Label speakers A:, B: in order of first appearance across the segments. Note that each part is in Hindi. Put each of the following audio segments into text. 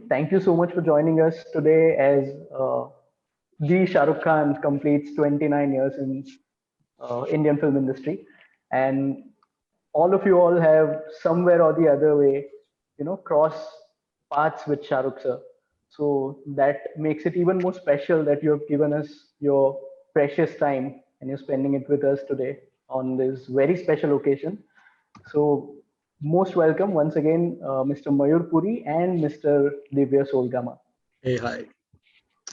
A: Thank you so much for joining us today as the Shah Rukh Khan completes 29 years in Indian film industry, and all of you all have somewhere or the other way, cross paths with Shah Rukh sir. So that makes it even more special that you have given us your precious time and you're spending it with us today on this very special occasion. So most welcome once again, Mr. Mayur Puri and Mr. Divya Solgama.
B: Hey, hi.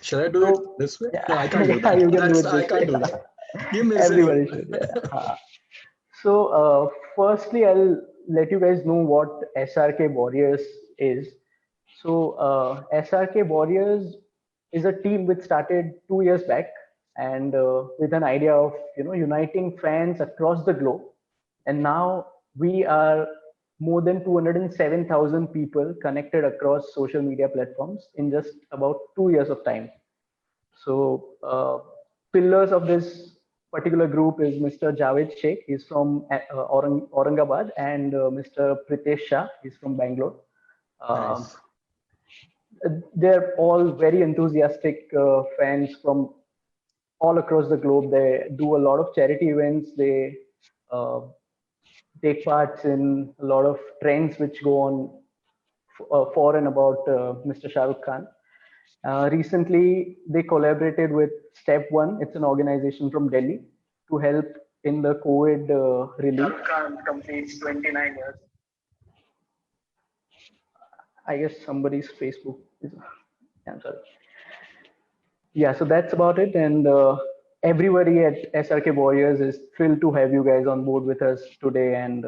B: Should I do it
A: So
B: this way?
A: yeah,
B: No, I can't do
A: yeah,
B: that.
A: you can do it
B: I
A: this
B: can't
A: way.
B: do that. Give me a silly.
A: Everybody should. Yeah. So firstly, I'll let you guys know what SRK Warriors is. So SRK Warriors is a team which started 2 years back, and with an idea of uniting fans across the globe. And now we are more than 207,000 people connected across social media platforms in just about 2 years of time. So pillars of this particular group is Mr. Javed Sheikh. He's from Aurangabad, and Mr. Pritesh Shah. He's from Bangalore. Um,
B: Nice.
A: they're all very enthusiastic fans from all across the globe. They do a lot of charity events. They uh, take parts in a lot of trends which go on for and about Mr. Shah Rukh Khan. Recently, they collaborated with Step One. It's an organization from Delhi to help in the COVID relief. Shah Rukh Khan completes 29 years. I guess somebody's Facebook is. I'm sorry. Yeah, so that's about it. And everybody at SRK Warriors is thrilled to have you guys on board with us today. And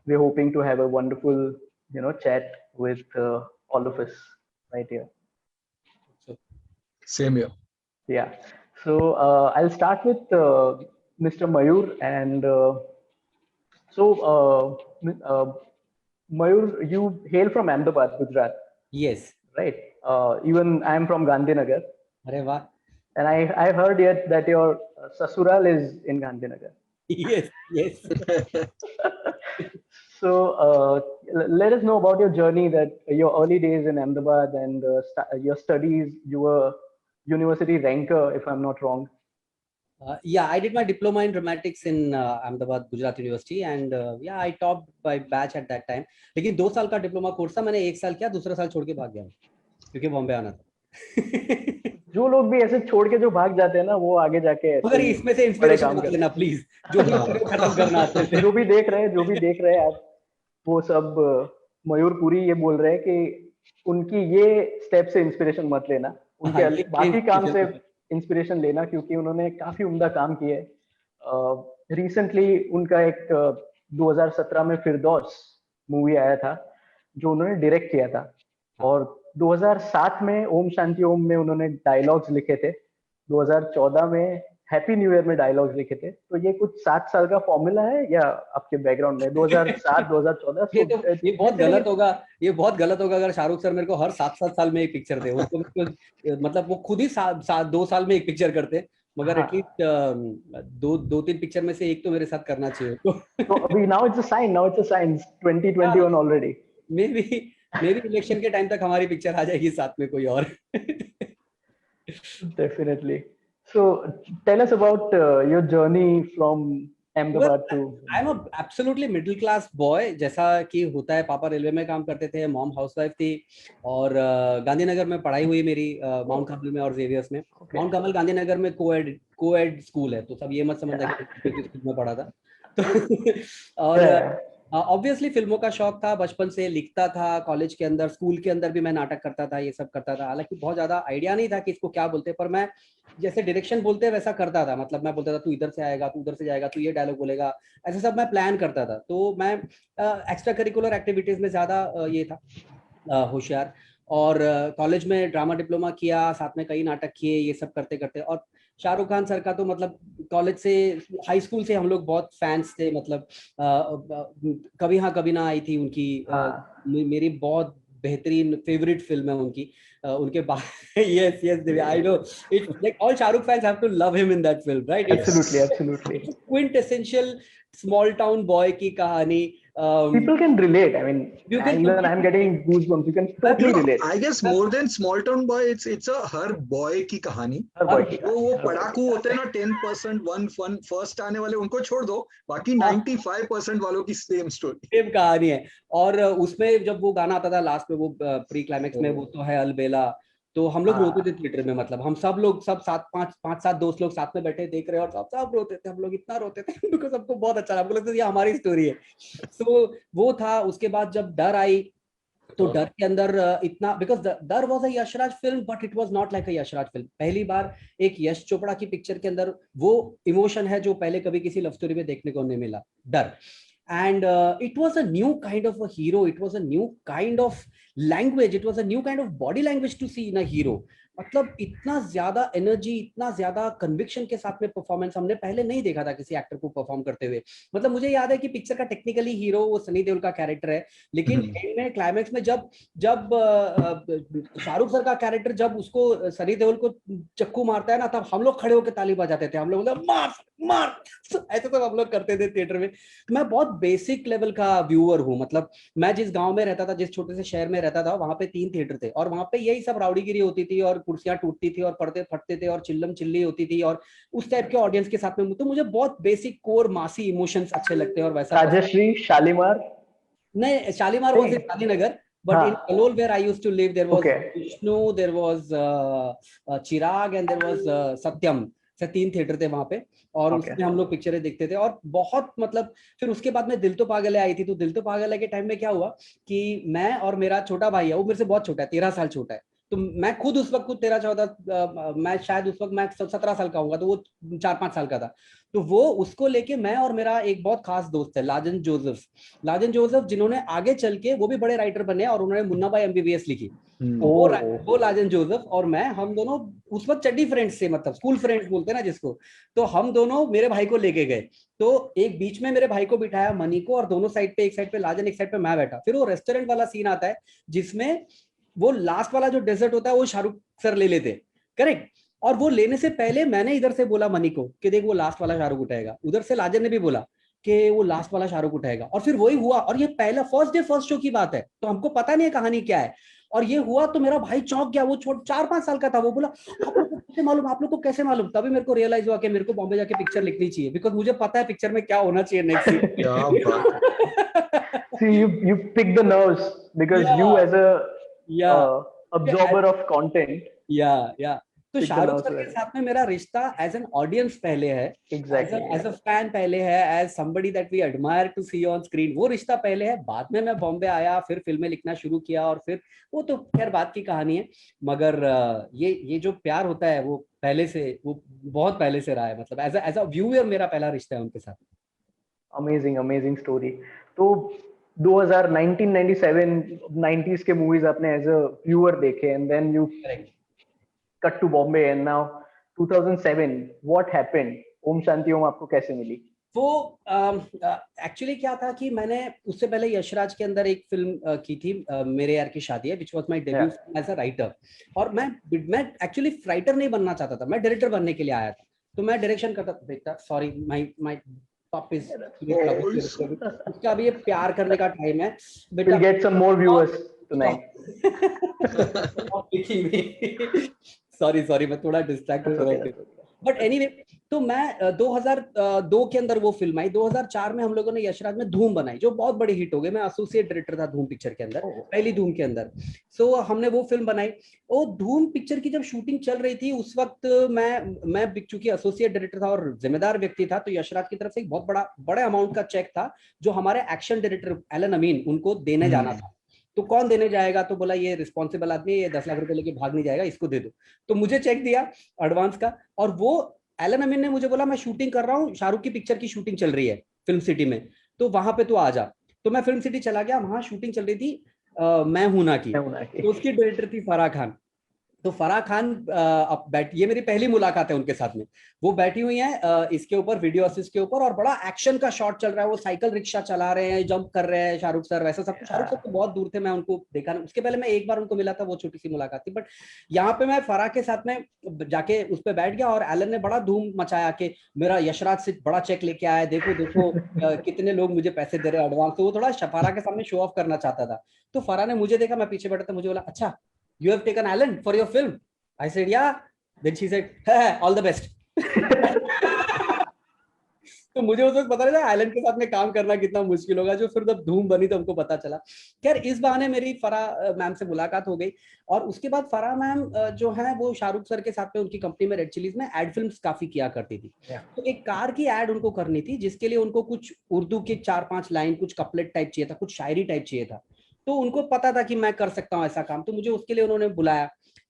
A: we're hoping to have a wonderful, chat with all of us right here.
B: Same here.
A: Yeah. So I'll start with Mr. Mayur. And Mayur, you hail from Ahmedabad, Gujarat,
C: Yes.
A: right? Even I'm from Gandhinagar.
C: अरे वाह.
A: And I heard yet that your Sasural is in Gandhinagar.
C: Yes, yes.
A: So let us know about your journey, that your early days in Ahmedabad and your studies. You were university ranker, if I'm not wrong.
C: Yeah, I did my diploma in dramatics in Ahmedabad, Gujarat University, and yeah, I topped by batch at that time. लेकिन 2 साल का डिप्लोमा कोर्स था, मैंने 1 साल किया, दूसरा साल छोड़ के भाग गया क्योंकि बॉम्बे आना था.
A: जो लोग भी ऐसे छोड़ के जो भाग जाते हैं ना, वो आगे जाके
C: मगर इसमें से इंस्पिरेशन मत लेना प्लीज. जो भी खत्म करना आते थे.
A: जो भी देख रहे हैं आप, वो सब मयूर पुरी ये बोल रहे हैं कि उनकी ये स्टेप से इंस्पिरेशन मत लेना, उनके बाकी काम से इंस्पिरेशन लेना, क्योंकि उन्होंने काफी उम्दा काम किए. रिसेंटली उनका एक 2017 में फिरदौस मूवी आया था जो उन्होंने डायरेक्ट किया था, और 2007 में ओम शांति ओम में उन्होंने डायलॉग्स लिखे थे. 2014 में हैप्पी न्यू ईयर में डायलॉग्स लिखे थे. तो ये कुछ 7 साल का फॉर्मूला है या आपके बैकग्राउंड में 2007 2014?
C: ये बहुत गलत होगा. ये बहुत गलत होगा अगर शाहरुख सर मेरे को हर 7 साल में एक पिक्चर दे. उनको मतलब वो खुद ही 2 साल में एक पिक्चर करते, मगर एटलीस्ट 2-3 पिक्चर में से एक तो मेरे साथ करना चाहिए.
A: तो अभी now it's a sign 2021 already.
C: Maybe election के टाइम तक हमारी पिक्चर आ जाएगी साथ में कोई और.
A: Definitely. So tell us about your journey from Ahmedabad to.
C: I'm a absolutely middle class boy. जैसा कि होता है, पापा रेलवे में काम करते थे, मॉम हाउसवाइफ थी, और गांधीनगर में पढ़ाई हुई मेरी, माउंट कार्मल में और जेवियर्स में. माउंट कार्मल गांधीनगर में कोएड स्कूल है, तो सब ये मत समझना कि स्कूल में पढ़ा था. और ऑब्वियसली फिल्मों का शौक था बचपन से, लिखता था कॉलेज के अंदर, स्कूल के अंदर भी मैं नाटक करता था, ये सब करता था. हालांकि बहुत ज्यादा आइडिया नहीं था कि इसको क्या बोलते, पर मैं जैसे डायरेक्शन बोलते हैं वैसा करता था. मतलब मैं बोलता था तू इधर से आएगा, तू उधर से जाएगा, तू ये डायलॉग बोलेगा, ऐसा सब मैं प्लान करता था. तो मैं एक्स्ट्रा करिकुलर एक्टिविटीज में ज्यादा ये था होशियार. और कॉलेज में ड्रामा डिप्लोमा किया, साथ में कई नाटक किए, ये सब करते करते. और शाहरुख खान सर का तो मतलब कॉलेज से, हाई स्कूल से हम लोग बहुत फैंस थे. मतलब कभी हाँ कभी ना आई थी उनकी, मेरी बहुत बेहतरीन फेवरेट फिल्म है उनकी. उनके बाद yes Divya, I know it's like all Shahrukh fans have to love him in that film, right?
A: Absolutely.
C: It's quintessential small town boy की कहानी,
A: People can relate. I mean,
C: You can
A: even I'm getting goosebumps. You can totally relate.
B: I guess more than Small Town Boy, it's a her boy की कहानी.
A: हर boy की
B: वो
A: कहानी, हर boy
B: पढ़ाकू
A: की
B: होते हैं ना 10% one first आने वाले उनको छोड़ दो, बाकी 95% वालों की सेम स्टोरी.
C: सेम कहानी है. और उसमें जब वो गाना आता था लास्ट में, वो प्री क्लाइमेक्स में, वो तो है अलबेला, तो हम लोग रोते थे थिएटर में. मतलब हम सब लोग, सब पांच सात दोस्त लोग साथ में बैठे देख रहे हैं और सब रोते थे. हम लोग इतना रोते थे बिकॉज सबको बहुत अच्छा लगा, हमको लगता था ये हमारी स्टोरी है. तो वो था. उसके बाद जब डर आई, तो डर के अंदर इतना, because Darr was a Yashraj film but it was not like a Yashraj film. पहली बार एक यश चोपड़ा की पिक्चर के अंदर वो इमोशन है जो पहले कभी किसी लव स्टोरी में देखने को नहीं मिला, डर. And it was a new kind of a hero, it was a new kind of language, it was a new kind of body language to see in a hero. मतलब इतना ज्यादा एनर्जी, इतना ज्यादा कन्विक्शन के साथ में परफॉर्मेंस हमने पहले नहीं देखा था किसी एक्टर को परफॉर्म करते हुए. मतलब मुझे याद है कि पिक्चर का टेक्निकली हीरो वो सनी देओल का कैरेक्टर है, लेकिन एंड में क्लाइमैक्स में जब शाहरुख सर का कैरेक्टर जब उसको सनी देओल को चक्कू मारता है ना, तब हम लोग खड़े होकर ताली बजाते थे. हम लोग मार मार ऐसे सब हम लोग करते थे थिएटर में. मैं बहुत बेसिक लेवल का व्यूअर हूँ. मतलब मैं जिस गांव में रहता था, जिस छोटे से शहर में रहता था, वहां पे 3 थिएटर थे और वहां पे यही सब राउडीगिरी होती थी और कुर्सियां टूटती थी और पर्दे फटते थे और चिल्लम चिल्ली होती थी और उस टाइप के ऑडियंस के साथ में. तो मुझे बहुत बेसिक कोर मासी इमोशंस अच्छे लगते हैं. और वैसा
A: राजश्री, शालीमार.
C: नहीं, Shalimar was in Gandhinagar, but in Kalol where I used to live, there was Vishnu, there was Chirag and there was Satyam. से 3 थिएटर थे वहां पे और उसमें हम लोग पिक्चरें देखते थे. और बहुत मतलब फिर उसके बाद में दिल तो पागल है आई थी. तो दिल तो पागल है के टाइम में क्या हुआ कि मैं और मेरा छोटा भाई है, वो मेरे से बहुत छोटा है, 13 साल छोटा है. तो मैं खुद उस वक्त 13-14, मैं शायद उस वक्त मैं 17 साल का होऊंगा, तो वो 4-5 साल का था. तो वो उसको लेके मैं और मेरा एक बहुत खास दोस्त है लाजन जोसेफ, जिन्होंने आगे चल के वो भी बड़े राइटर बने और उन्होंने मुन्ना भाई एमबीबीएस लिखी. वो लाजन जोसेफ और मैं, हम दोनों उस वक्त चड्डी फ्रेंड्स थे, मतलब स्कूल फ्रेंड्स बोलते हैं ना जिसको. तो हम दोनों मेरे भाई को लेके गए. तो एक बीच में मेरे भाई को बिठाया, मनी को, और दोनों साइड पे, एक साइड पे लाजन, एक साइड पे मैं बैठा. फिर वो रेस्टोरेंट वाला सीन आता है जिसमें वो लास्ट वाला जो डेजर्ट होता है वो शाहरुख सर ले लेते, करेक्ट. और वो लेने से पहले मैंने इधर से बोला मनी को कि देख वो लास्ट वाला शाहरुख उठाएगा. उधर से लाजन ने भी बोला कि वो लास्ट वाला शाहरुख उठाएगा. और फिर वही हुआ. और ये पहला फर्स्ट डे फर्स्ट शो की बात है, तो हमको पता नहीं है कहानी क्या है. और ये हुआ तो मेरा भाई चौंक गया. वो 4-5 साल का था. वो बोला आप लोग को कैसे मालूम, आप लोग को कैसे मालूम. तभी मेरे को रियलाइज हुआ कि मेरे को बॉम्बे जाके पिक्चर लिखनी चाहिए, बिकॉज मुझे पता है पिक्चर में क्या होना चाहिए next.
A: See, you pick the nerves because you as a absorber of content.
C: Yeah. तो शाहरुख सर के साथ में मेरा रिश्ता एज एन ऑडियंस पहले है, एज अ फैन पहले है, as somebody that we admire to see on screen, वो रिश्ता पहले है. बाद में मैं बॉम्बे आया, फिर फिल्में लिखना शुरू किया और फिर वो तो खैर बात की कहानी है. मगर ये जो प्यार होता है वो पहले से, वो बहुत पहले से रहा है. मतलब एज अ व्यूअर मेरा पहला रिश्ता है उनके साथ.
A: Amazing story. तो 1997 90s के मूवीज आपने एज अ व्यूअर देखे, and then you cut to Bombay, and now 2007 what happened? Om Shanti Om आपको कैसे मिली?
C: वो एक्चुअली क्या था कि मैंने उससे पहले यशराज के अंदर एक फिल्म की थी, मेरे यार की शादी है, which was my debut as a writer. और मैं एक्चुअली राइटर नहीं बनना चाहता था, मैं डायरेक्टर बनने के लिए आया था. तो मैं डायरेक्शन करता था. बेटा सॉरी, माय पप इज, उसका अभी ये प्यार करने का टाइम है बेटा.
A: We'll get some more viewers tonight.
C: Sorry मैं थोड़ा डिस्ट्रैक्ट हो रहा हूँ. बट एनीवे, तो मैं 2002 के अंदर वो फिल्म आई. 2004 में हम लोगों ने यशराज में धूम बनाई, जो बहुत बड़ी हिट हो गई. मैं एसोसिएट डायरेक्टर था धूम पिक्चर के अंदर, पहली धूम के अंदर. सो हमने वो फिल्म बनाई. और धूम पिक्चर की जब शूटिंग चल रही थी उस वक्त मैं चूंकि एसोसिएट डायरेक्टर था और जिम्मेदार व्यक्ति था, तो यशराज की तरफ से एक बहुत बड़े अमाउंट का चेक था जो हमारे एक्शन डायरेक्टर एलन अमीन उनको देने जाना था. तो कौन देने जाएगा, तो बोला ये रिस्पॉन्सिबल आदमी, ये 10 लाख रुपए लेके भाग नहीं जाएगा, इसको दे दो. तो मुझे चेक दिया एडवांस का. और वो एलन अमीन ने मुझे बोला मैं शूटिंग कर रहा हूँ, शाहरुख की पिक्चर की शूटिंग चल रही है फिल्म सिटी में, तो वहां पे तू आ जा. तो मैं फिल्म सिटी चला गया. वहां शूटिंग चल रही थी मैं हूं ना की. तो उसकी डायरेक्टर थी फराह खान. तो फराह खान अब ये मेरी पहली मुलाकात है उनके साथ में। वो बैठी हुई हैं इसके ऊपर, वीडियो असिस्ट के ऊपर, और बड़ा एक्शन का शॉट चल रहा है, वो साइकिल रिक्शा चला रहे हैं, जंप कर रहे हैं शाहरुख सर, वैसा सब। शाहरुख सर तो बहुत दूर थे, मैं उनको देखा नहीं, उसके पहले मैं एक बार उनको मिला था, वो छोटी सी मुलाकात थी। बट यहाँ पे मैं फराह के साथ में जाके उस पर बैठ गया, और एलन ने बड़ा धूम मचाया कि मेरा यशराज से बड़ा चेक लेके आया, देखो देखो कितने लोग मुझे पैसे दे रहे हैं एडवांस। तो वो थोड़ा फराह के सामने शो ऑफ करना चाहता था। तो फराह ने मुझे देखा, मैं पीछे बैठा था, मुझे बोला, अच्छा you have taken Alan for your film? I said, yeah. Then she said, all the best. तो मुझे उस वक्त पता नहीं था एलन के साथ में काम करना कितना मुश्किल होगा, जो फिर जब धूम बनी तो हमको पता चला। खैर, इस बहाने मेरी फराह मैम से मुलाकात हो गई, और उसके बाद फराह मैम जो है वो शाहरुख सर के साथ में उनकी कंपनी में रेड चिलीज में एड फिल्म्स काफी किया करती थी। तो एक कार की एड उनको करनी थी, जिसके लिए उनको कुछ उर्दू के 4-5 लाइन, कुछ कपलेट टाइप चाहिए था, कुछ शायरी टाइप चाहिए था। तो उनको पता था कि मैं कर सकता हूँ ऐसा काम, तो मुझे उसके लिए उन्होंने बुलाया,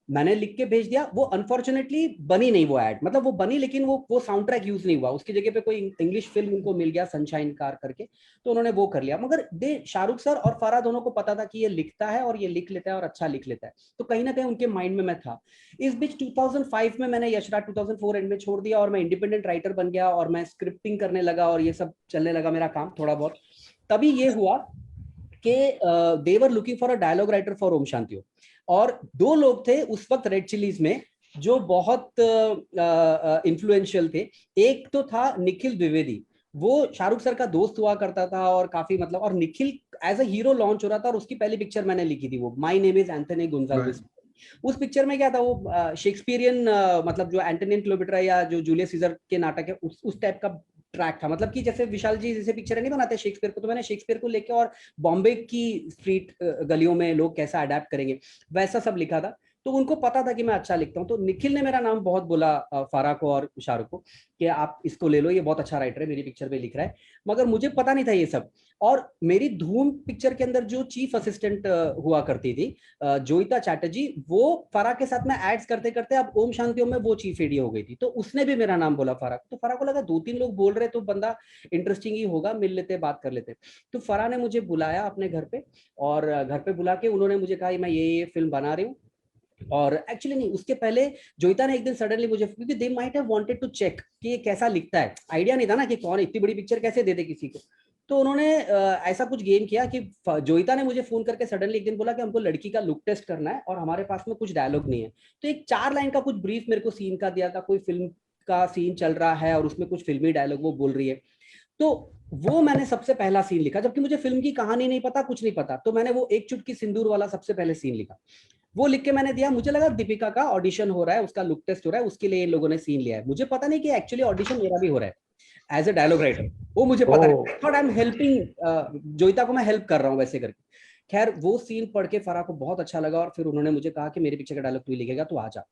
C: मैंने लिख के भेज दिया। वो अनफॉर्चुनेटली बनी नहीं वो एड, मतलब वो बनी लेकिन वो साउंड ट्रैक यूज नहीं हुआ, उसकी जगह पे कोई इंग्लिश फिल्म उनको मिल गया, सनशाइन कार करके, तो उन्होंने वो कर लिया। मगर शाहरुख सर और फराह दोनों को पता था कि ये लिखता है और ये लिख लेता है और अच्छा लिख लेता है, तो कहीं ना कहीं उनके माइंड में मैं था। इस बीच 2005 में मैंने यशराज 2004 एंड में छोड़ दिया, और मैं इंडिपेंडेंट राइटर बन गया, और मैं स्क्रिप्टिंग करने लगा, और ये सब चलने लगा मेरा काम थोड़ा बहुत। तभी ये हुआ कि they were looking for a dialogue writer for Om Shanti Om, और 2 लोग थे उस वक्त रेड चिलीज में जो बहुत इन्फ्लुएंशियल थे। एक तो था निखिल द्विवेदी, वो शाहरुख सर का दोस्त हुआ करता था, और काफी मतलब, और Nikhil as a hero launch हो रहा था, और उसकी पहली पिक्चर मैंने लिखी थी, वो my name is Anthony Gonsalves. उस पिक्चर में क्या था, वो शेक्सपियरियन मतलब जो एंटोनियन क्लियोपेट्रा या जो जूलियस सीजर के नाटक है उस टाइप का ट्रैक था। मतलब कि जैसे विशाल जी जैसे पिक्चर नहीं बनाते शेक्सपियर को, तो मैंने शेक्सपियर को लेके और बॉम्बे की स्ट्रीट गलियों में लोग कैसा अडेप्ट करेंगे वैसा सब लिखा था। तो उनको पता था कि मैं अच्छा लिखता हूँ, तो निखिल ने मेरा नाम बहुत बोला फारा को और शाहरुख को कि आप इसको ले लो, ये बहुत अच्छा राइटर है, मेरी पिक्चर पे लिख रहा है। मगर मुझे पता नहीं था ये सब। और मेरी धूम पिक्चर के अंदर जो चीफ असिस्टेंट हुआ करती थी जोईता चैटर्जी, वो फराह के साथ में एड्स करते करते अब ओम शांति ओम में वो चीफ एडी हो गई थी, तो उसने भी मेरा नाम बोला फराह। तो फराह को लगा 2-3 लोग बोल रहे तो बंदा इंटरेस्टिंग ही होगा, मिल लेते बात कर लेते। तो फराह ने मुझे बुलाया अपने घर पे, और घर पे बुला के उन्होंने मुझे कहा मैं ये फिल्म बना रही हूँ। और एक्चुअली नहीं, उसके पहले जोईता ने एक दिन सडनली मुझे, क्योंकि they might have wanted to check कि ये कैसा लिखता है, आइडिया नहीं था ना कि कौन इतनी बड़ी पिक्चर कैसे दे दे किसी को। तो उन्होंने ऐसा कुछ गेम किया कि जोईता ने मुझे फोन करके सडनली एक दिन बोला कि हमको लड़की का लुक टेस्ट करना है और हमारे पास में कुछ डायलॉग नहीं है। तो एक 4 लाइन का कुछ ब्रीफ मेरे को सीन का दिया था, कोई फिल्म का सीन चल रहा है और उसमें कुछ फिल्मी डायलॉग वो बोल रही है। तो वो मैंने सबसे पहला सीन लिखा, जबकि मुझे फिल्म की कहानी नहीं पता, कुछ नहीं पता। तो मैंने वो एक चुटकी सिंदूर वाला सबसे पहले सीन लिखा, वो लिख के मैंने दिया। मुझे लगा दीपिका का ऑडिशन हो रहा है, उसका लुक टेस्ट हो रहा है, उसके लिए इन लोगों ने सीन लिया है। मुझे पता नहीं कि एक्चुअली ऑडिशन मेरा भी हो रहा है एज ए डायलॉग राइटर, वो मुझे पता नहीं। Thought I am helping Joita को, मैं हेल्प कर रहा हूँ वैसे करके। खैर, वो सीन पढ़ के फराह को बहुत अच्छा लगा, और फिर उन्होंने मुझे कहा कि मेरी पिक्चर का डायलॉग तू ही लिखेगा, तू आ जा।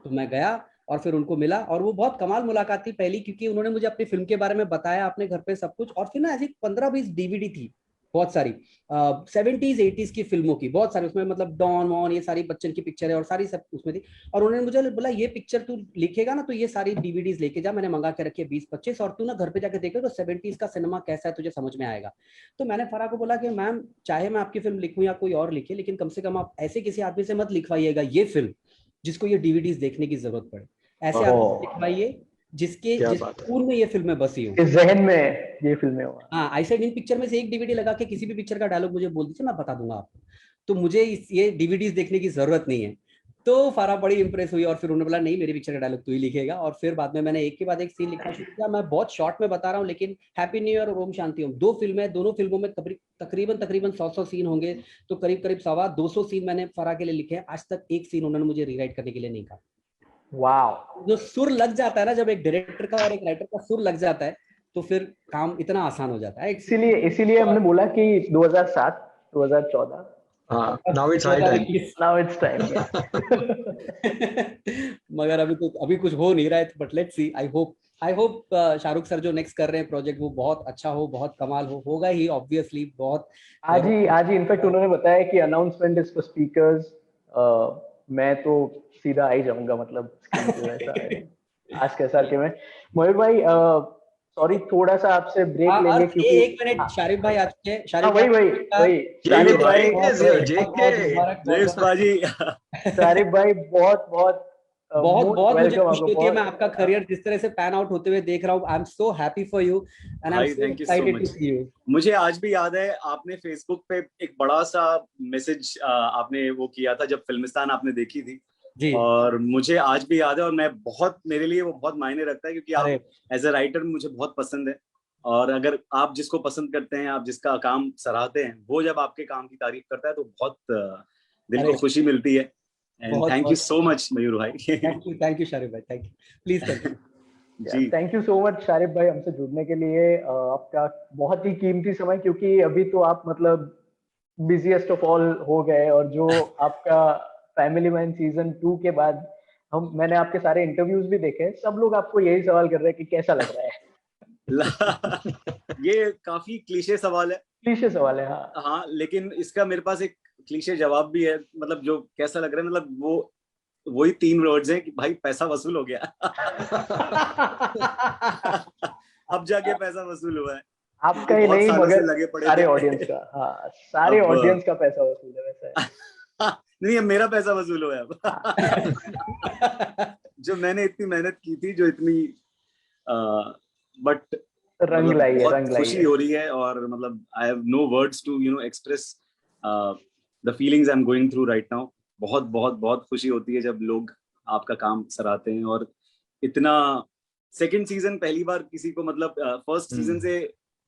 C: तो मैं गया और फिर उनको मिला, और वो बहुत कमाल मुलाकात थी पहली, क्योंकि उन्होंने मुझे अपनी फिल्म के बारे में बताया अपने घर पे सब कुछ। और फिर ना ऐसी 15-20 डीवीडी थी, बहुत सारी 70s 80s की फिल्मों की, बहुत सारी, उसमें मतलब डॉन वॉन ये सारी बच्चन की पिक्चर है और सारी सब उसमें थी। और उन्होंने मुझे बोला ये पिक्चर तू लिखेगा ना तो ये सारी डीवीडीज लेके जा, मैंने मंगा के रखी है 20-25, और तू ना घर पे जाके देखो तो 70s का सिनेमा कैसा है तुझे समझ में आएगा। तो मैंने फराह को बोला कि मैम चाहे मैं आपकी फिल्म लिखूं या कोई और लिखे, लेकिन कम से कम आप ऐसे किसी आदमी से मत लिखवाइएगा ये फिल्म जिसको ये डीवीडीज देखने की जरूरत पड़े, ऐसे आदमी लिखवाइए जिस पूर्व में ये फिल्में बसी हो,
A: इस जहन में ये फिल्में हो।
C: हाँ, आई सेड इन पिक्चर में से एक डीवीडी लगा के किसी भी पिक्चर का डायलॉग मुझे बोल दीजिए, मैं बता दूंगा आपको, तो मुझे ये डीवीडीज देखने की जरूरत नहीं है। तो फारा बड़ी इंप्रेस हुई, और फिर उन्होंने बोला नहीं मेरी पिक्चर का डायलॉग तू ही लिखेगा। और फिर बाद में मैंने एक के बाद एक सीन लिखना शुरू किया। मैं बहुत शॉर्ट में बता रहा हूँ, लेकिन हैप्पी न्यू ईयर और ओम शांति ओम 2 फिल्में, दोनों फिल्मों में तकरीबन 100 सीन होंगे, तो करीब 200 सीन मैंने फराह के लिए लिखे हैं। आज तक एक सीन उन्होंने मुझे रीराइट करने के लिए नहीं कहा।
A: वाह,
C: जो सुर लग जाता है ना, जब एक डायरेक्टर का और एक राइटर का सुर लग जाता है तो फिर काम इतना आसान हो जाता है।
A: इसीलिए हमने बोला कि 2007 2014
B: now it's high time.
A: Now it's time.
C: मगर अभी कुछ हो नहीं रहा है, but let's see. I hope Shahrukh sir जो नेक्स्ट कर रहे हैं प्रोजेक्ट वो बहुत अच्छा हो, बहुत कमाल होगा ही ऑब्वियसली। बहुत
A: आज ही इनफैक्ट उन्होंने बताया कि अनाउंसमेंट इज फॉर स्पीकर्स, मैं तो सीधा आ ही जाऊंगा, मतलब आज के SRK में। मयूर भाई सॉरी, थोड़ा सा आपसे ब्रेक लेंगे क्योंकि
C: 1 मिनट, शारिफ भाई आ चुके हैं।
A: वही शारिफ भाई,
B: JK,
A: शारिब भाई बहुत बहुत
C: बहुत
A: most
C: बहुत मुझे
A: welcome
C: खुशी
A: आपको,
C: होती है, मैं
A: बहुत
C: आपका करियर जिस तरह से पैन आउट होते हुए देख रहा हूँ। I am so happy for you and I am
D: भाई
C: so
D: thank you so
C: excited to
D: much.
C: See you.
D: मुझे आज भी याद है, आपने फेसबुक पे एक बड़ा सा मैसेज आपने वो किया था जब फिल्मिस्तान आपने देखी थी,
C: जी।
D: और मुझे आज भी याद है, और मैं बहुत, मेरे लिए वो बहुत मायने रखता है क्योंकि
C: अरे
D: आप एज अ राइटर मुझे बहुत पसंद है, और अगर आप जिसको पसंद करते हैं, आप जिसका काम सराहते हैं, वो जब आपके काम की तारीफ करता है तो बहुत दिल को
C: अरे
D: खुशी मिलती है। एंड
C: बहुत
D: थैंक यू
C: बहुत
D: सो मच मयूर भाई।
C: थैंक यू शारिब भाई, थैंक यू, प्लीज कंटिन्यू।
D: जी
A: thank you so much Sharib भाई हमसे जुड़ने के लिए। आपका बहुत ही कीमती समय, क्योंकि अभी तो आप मतलब बिजिएस्ट ऑफ ऑल हो गए, और जो आपका फैमिली मैन सीजन 2 के बाद मैंने आपके सारे इंटरव्यूज भी देखे, सब लोग आपको यही सवाल कर रहे हैं कि कैसा लग रहा है।
D: ये काफी क्लीशे सवाल है।
A: क्लीशे सवाल है, हाँ।
D: हाँ, लेकिन इसका मेरे पास एक क्लीशे जवाब भी है, मतलब जो कैसा लग रहा है, मतलब वो वही 3 वर्ड्स हैं कि भाई पैसा वसूल हो गया। अब जाके पैसा वसूल हुआ है।
A: आपका ही
D: बहुत
A: नहीं
D: सालों से
A: मगर
D: लगे पड़े
A: सारे
D: थे।
A: ऑडियंस का, हाँ सारे
D: अब
A: ऑडियंस का पैसा वसूल है वैसे।
D: नहीं, अब मेरा पैसा वसूल हुआ है अब। जो मैंने इतनी मेहनत की थी, जो इतनी बट
A: रंग
D: मतलब
A: लाई है,
D: बहुत
A: रंग लाई
D: खुशी
A: है।
D: हो रही है, और मतलब I have no words to express the feelings I am going through right now. बहुत बहुत बहुत खुशी होती है जब लोग आपका काम सराहते हैं, और इतना सेकंड सीजन पहली बार किसी को, मतलब फर्स्ट सीजन से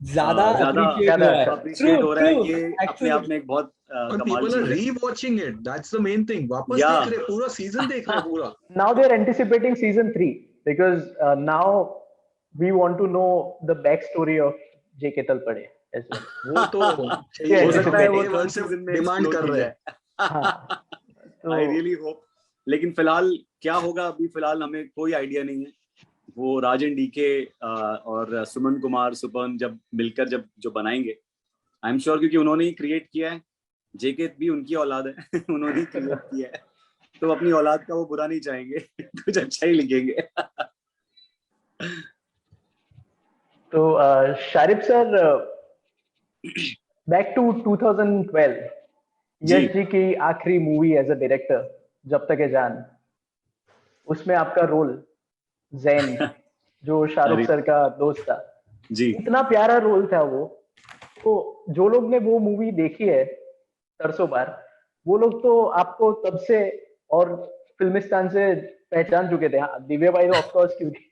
C: ज्यादा
D: ज्यादा
C: अप्रिशिएट हो रहा है।
D: अप्रिशिएट हो रहा है,
C: ट्रू,
D: ये अपने आप में एक बहुत
B: And
D: कमाल
B: people are
D: चीज है।
B: re-watching it. That's the main thing. वापस
D: Yeah.
B: देख रहे, पूरा सीजन देख रहे पूरा।
A: Now they're anticipating season 3 because now we want to know the backstory of J.K. Talpade as well.
B: वो तो
A: Yeah,
D: हो सकता है वो
A: anticipating.
D: थर्ड सीजन में
B: डिमांड
D: explore
B: कर
D: की
B: रहे
D: जाए।
B: हैं।
A: हाँ, तो
D: आई रियली होप। लेकिन फिलहाल क्या होगा, अभी फिलहाल हमें कोई आइडिया नहीं है। वो राजन डीके और सुमन कुमार सुपन जब मिलकर जब जो बनाएंगे, आई एम श्योर, क्योंकि उन्होंने ही क्रिएट किया है, जेके भी उनकी औलाद है। उन्होंने ही क्रिएट किया है, तो अपनी औलाद का वो बुरा नहीं चाहेंगे। कुछ अच्छा ही लिखेंगे।
A: तो शारिब सर, बैक टू 2012,
D: जी।
A: यश जी की आखिरी मूवी एज अ डायरेक्टर, जब तक है जान, उसमें आपका रोल जैन, जो शाहरुख
D: अरे
A: सर का दोस्त था,
D: जी,
A: इतना प्यारा रोल था वो। तो जो लोग ने वो मूवी देखी है तरसों बार, वो लोग तो आपको तब से और फिल्मिस्तान से पहचान चुके थे। हाँ, दिव्या भाई तो ऑफकोर्स क्यों थी।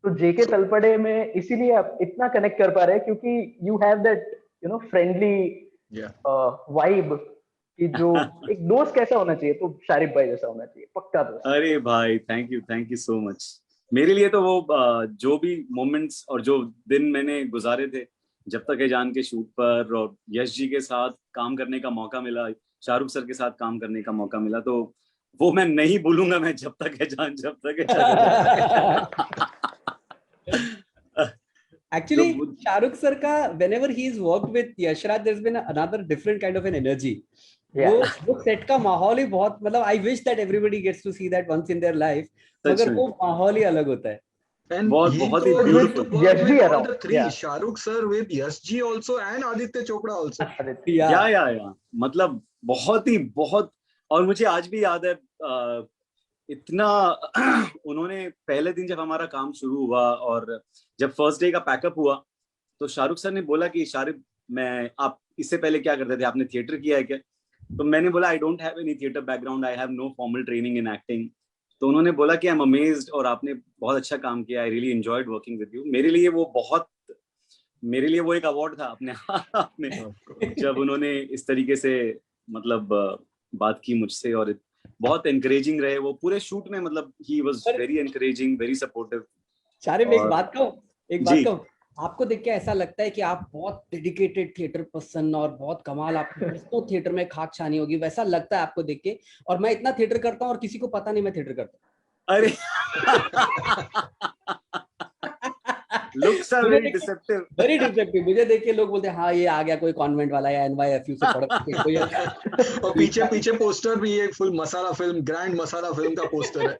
A: तो जेके तलपड़े में इसीलिए आप इतना कनेक्ट कर पा रहे हैं क्योंकि you have that friendly vibe, कि जो एक दोस्त कैसा होना चाहिए, तो शारिब भाई जैसा होना चाहिए, पक्का दोस्त।
D: अरे भाई थैंक यू सो मच। मेरे लिए तो वो जो भी मोमेंट्स और जो दिन मैंने गुजारे थे जब तक है जान के शूट पर, और यश जी के साथ काम करने का मौका मिला, शाहरुख सर के साथ काम करने का मौका मिला, तो वो मैं नहीं भूलूंगा। मैं जब तक है जान, जब तक है जान।
C: Actually, शाहरुख सर का whenever he's worked with Yashraj, there's been another different kind of an energy. वो सेट का माहौल ही बहुत, मतलब I wish that everybody gets to see that once in their life. मगर वो माहौल ही अलग होता है।
B: And
D: बहुत
B: he
D: बहुत ही
B: told him to
D: beautiful।
B: work
A: Yash ji
B: with all
A: around,
B: the three,
A: yeah.
B: Shahrukh sir with Yash ji also and Aditya Chopra also.
D: या मतलब बहुत ही बहुत। और मुझे आज भी याद है इतना उन्होंने पहले दिन जब हमारा काम शुरू हुआ और जब फर्स्ट डे का पैकअप हुआ, तो शाहरुख सर ने बोला कि शारिब, आप इससे पहले क्या करते थे, आपने थिएटर किया है क्या? तो मैंने बोला I don't have any theatre background, I have no formal training in acting. तो उन्होंने बोला कि आई एम अमेज्ड और आपने बहुत अच्छा काम किया, I really enjoyed working with you. मेरे लिए वो एक अवार्ड था अपने आप में, जब उन्होंने इस तरीके से मतलब बात की मुझसे, और बहुत एनकरेजिंग रहे वो पूरे शूट में। मतलब he was very encouraging, very supportive.
C: Sharib, एक बात कहूं, आपको देख के ऐसा लगता है कि आप बहुत डेडिकेटेड थिएटर पर्सन और बहुत कमाल, आपको थिएटर में खाक छानी होगी, वैसा लगता है आपको देख के। और मैं इतना थिएटर करता हूँ और किसी को पता नहीं मैं थिएटर करता हूँ।
D: अरे looks are very deceptive.
C: Very deceptive। मुझे देख के लोग बोलते हैं हाँ ये आ गया कोई कॉन्वेंट वाला या NYFU से पढ़ के कोई।
B: और पीछे पोस्टर भी एक फुल मसाला फिल्म, ग्रैंड मसाला फिल्म का पोस्टर है।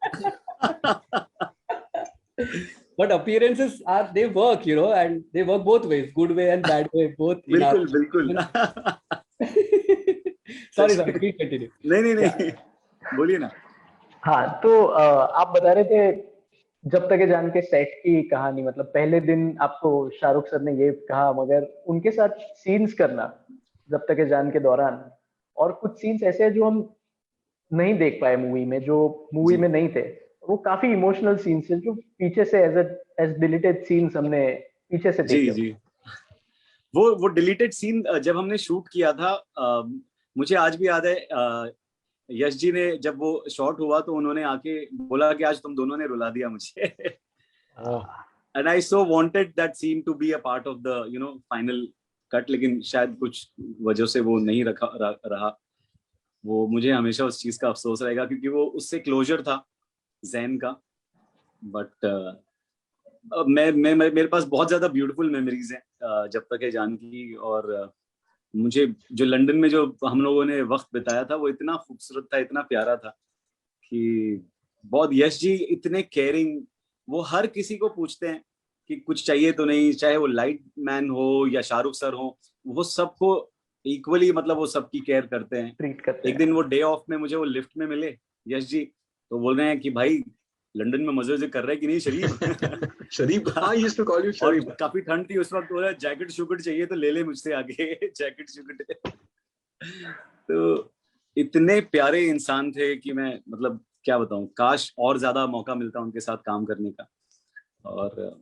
C: But appearances they work, and they work both ways, good way and bad way, both.
D: बिल्कुल।
C: Sorry please continue.
D: नहीं बोलिए ना।
A: हाँ, तो आप बता रहे थे जब तक है जान के सेट की कहानी, मतलब पहले दिन आपको शाहरुख सर ने ये कहा, मगर उनके साथ सीन्स करना जब तक है जान के दौरान, और कुछ सीन्स ऐसे हैं जो हम नहीं देख पाए मूवी में, जो मूवी
D: जी
A: में नहीं थे, वो काफी इमोशनल सीन्स हैं जो पीछे से एज डिलीटेड सीन्स हमने पीछे से
D: जी
A: देखे।
D: जी, वो डिलीटेड सीन जब हमने शूट किया था, मुझे आज भी याद है, यश जी ने जब वो शॉट हुआ तो उन्होंने आके बोला कि आज तुम दोनों ने रुला दिया मुझे। And I so wanted that scene to be a part of the final cut, लेकिन शायद कुछ वजह से वो नहीं रहा। वो मुझे हमेशा उस चीज का अफसोस रहेगा, क्योंकि वो उससे क्लोजर था जैन का। बट मेरे पास बहुत ज्यादा ब्यूटीफुल मेमोरीज हैं जब तक है जान की। और मुझे जो लंदन में जो हम लोगों ने वक्त बिताया था वो इतना खूबसूरत था, इतना प्यारा था कि बहुत। यश जी इतने केयरिंग, वो हर किसी को पूछते हैं कि कुछ चाहिए तो नहीं, चाहे वो लाइट मैन हो या शाहरुख सर हो, वो सबको इक्वली, मतलब वो सबकी केयर करते हैं।
A: ट्रीट करते
D: एक दिन वो डे ऑफ में मुझे वो लिफ्ट में मिले यश जी, तो बोल रहे हैं कि भाई लंदन में मजे कर रहे हैं कि नहीं शरीफ।
B: शरीफ, हाँ, used to call you
D: और
B: शरीफ।
D: काफी ठंड थी उस वक्त, बोला जैकेट शुकेट चाहिए तो ले ले मुझसे आगे। जैकेट शुकेट। तो इतने प्यारे इंसान थे कि मैं, मतलब क्या बताऊं, काश और ज्यादा मौका मिलता उनके साथ काम करने का। और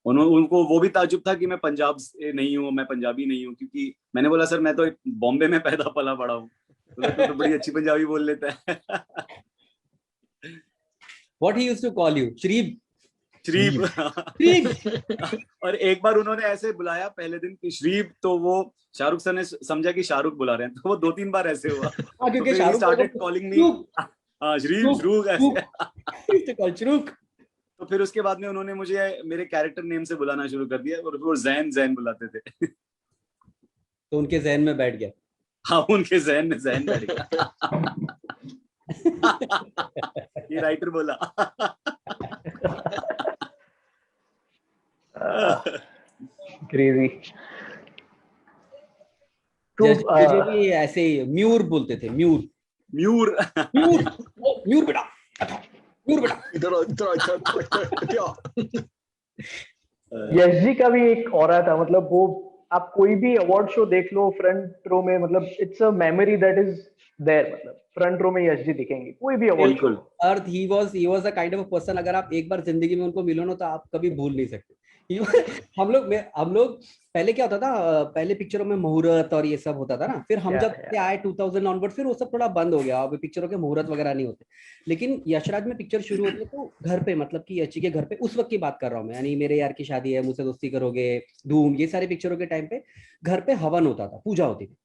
D: उनको वो भी ताजुब था कि मैं पंजाब से नहीं हूँ, मैं पंजाबी नहीं हूँ, क्योंकि मैंने बोला सर मैं तो बॉम्बे में पैदा पला बड़ा हूँ। तो बड़ी अच्छी पंजाबी बोल लेता है।
C: What he used to call you? शरीफ।
D: शरीफ।
C: शरीफ।
D: और एक बार उन्होंने ऐसे बुलाया पहले दिन कि शरीफ, तो वो शाहरुख सर ने समझा कि शाहरुख बुला रहे हैं, तो वो 2-3 बार ऐसे हुआ।
C: हाँ,
D: तो
C: क्योंकि
D: फिर he
C: Shahrukh
D: started calling me, हाँ शरीफ शरूख ऐसे।
C: used to call शरूख।
D: तो फिर उसके बाद में उन्होंने मुझे मेरे कैरेक्टर नेम से बुलाना शुरू कर दिया, और वो जैन जैन बुलाते थे।
C: तो उनके जहन में बैठ गया।
D: हाँ, उनके जहन में जैन बैठ गया। ये राइटर बोला।
A: क्रेजी। तो
C: मुझे भी ऐसे ही म्यूर बोलते थे, म्यूर
D: म्यूर।
C: म्यूर। ओ, म्यूर बेटा, म्यूर बेटा।
A: यश जी का भी एक ऑरा था, मतलब वो आप कोई भी अवार्ड शो देख लो फ्रंट रो में, मतलब it's a memory that is there, मतलब फ्रंट रो में यश जी दिखेंगे कोई भी अवार्ड शो।
D: बिल्कुल।
C: अर्थ he was a kind of a person, अगर आप एक बार जिंदगी में उनको मिलो ना तो आप कभी भूल नहीं सकते। हम लोग पहले क्या होता था, पहले पिक्चरों में मुहूर्त और ये सब होता था ना, फिर हम जब से आए 2000 ऑनवर्ड फिर वो सब थोड़ा बंद हो गया, अभी पिक्चरों के मुहूर्त वगैरह नहीं होते। लेकिन यशराज में पिक्चर शुरू होती है तो घर पे, मतलब कि यची के घर पे, उस वक्त की बात कर रहा हूँ मैं, यानी मेरे यार की शादी है, मुझसे दोस्ती करोगे, धूम, ये सारे पिक्चरों के टाइम पे घर पे हवन होता था, पूजा होती थी।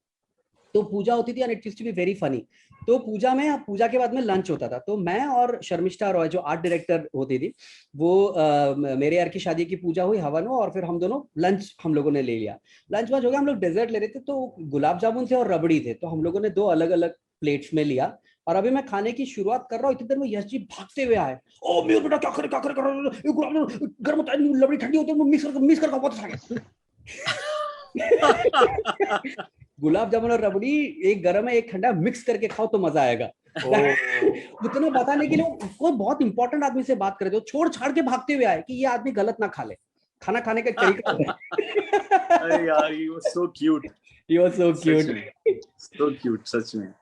C: तो पूजा होती थी and it used to be very funny. तो पूजा के बाद में लंच होता था, तो मैं और शर्मिष्ठा रॉय जो आर्ट डायरेक्टर होती थी, वो मेरे यार की शादी की पूजा हुई, हवन हो, और फिर हम दोनों लंच हम लोगों ने ले लिया। लंच हो गया, हम लोग डेजर्ट ले रहे थे, तो गुलाब जामुन थे और रबड़ी थे, तो हम लोगों ने 2 अलग अलग प्लेट्स में लिया। और अभी मैं खाने की शुरुआत कर रहा हूँ, इतनी देर में यश जी भागते हुए आए, ओ मेरे बेटा क्या करे गुलाब जामुन गर्म होता है, लबड़ी ठंडी होती है, मिक्स कर बहुत अच्छा। गुलाब जामुन और रबड़ी एक गर्म है एक ठंडा, मिक्स करके खाओ तो मजा आएगा। उतना बताने के लिए कोई बहुत इंपॉर्टेंट आदमी से बात करे, तो छोड़ छाड़ के भागते हुए आए कि ये आदमी गलत ना खा ले, खाना खाने का एक तरीका होता है।
D: अरे यार, he was so cute.
C: He was so cute.
D: So cute, सच में।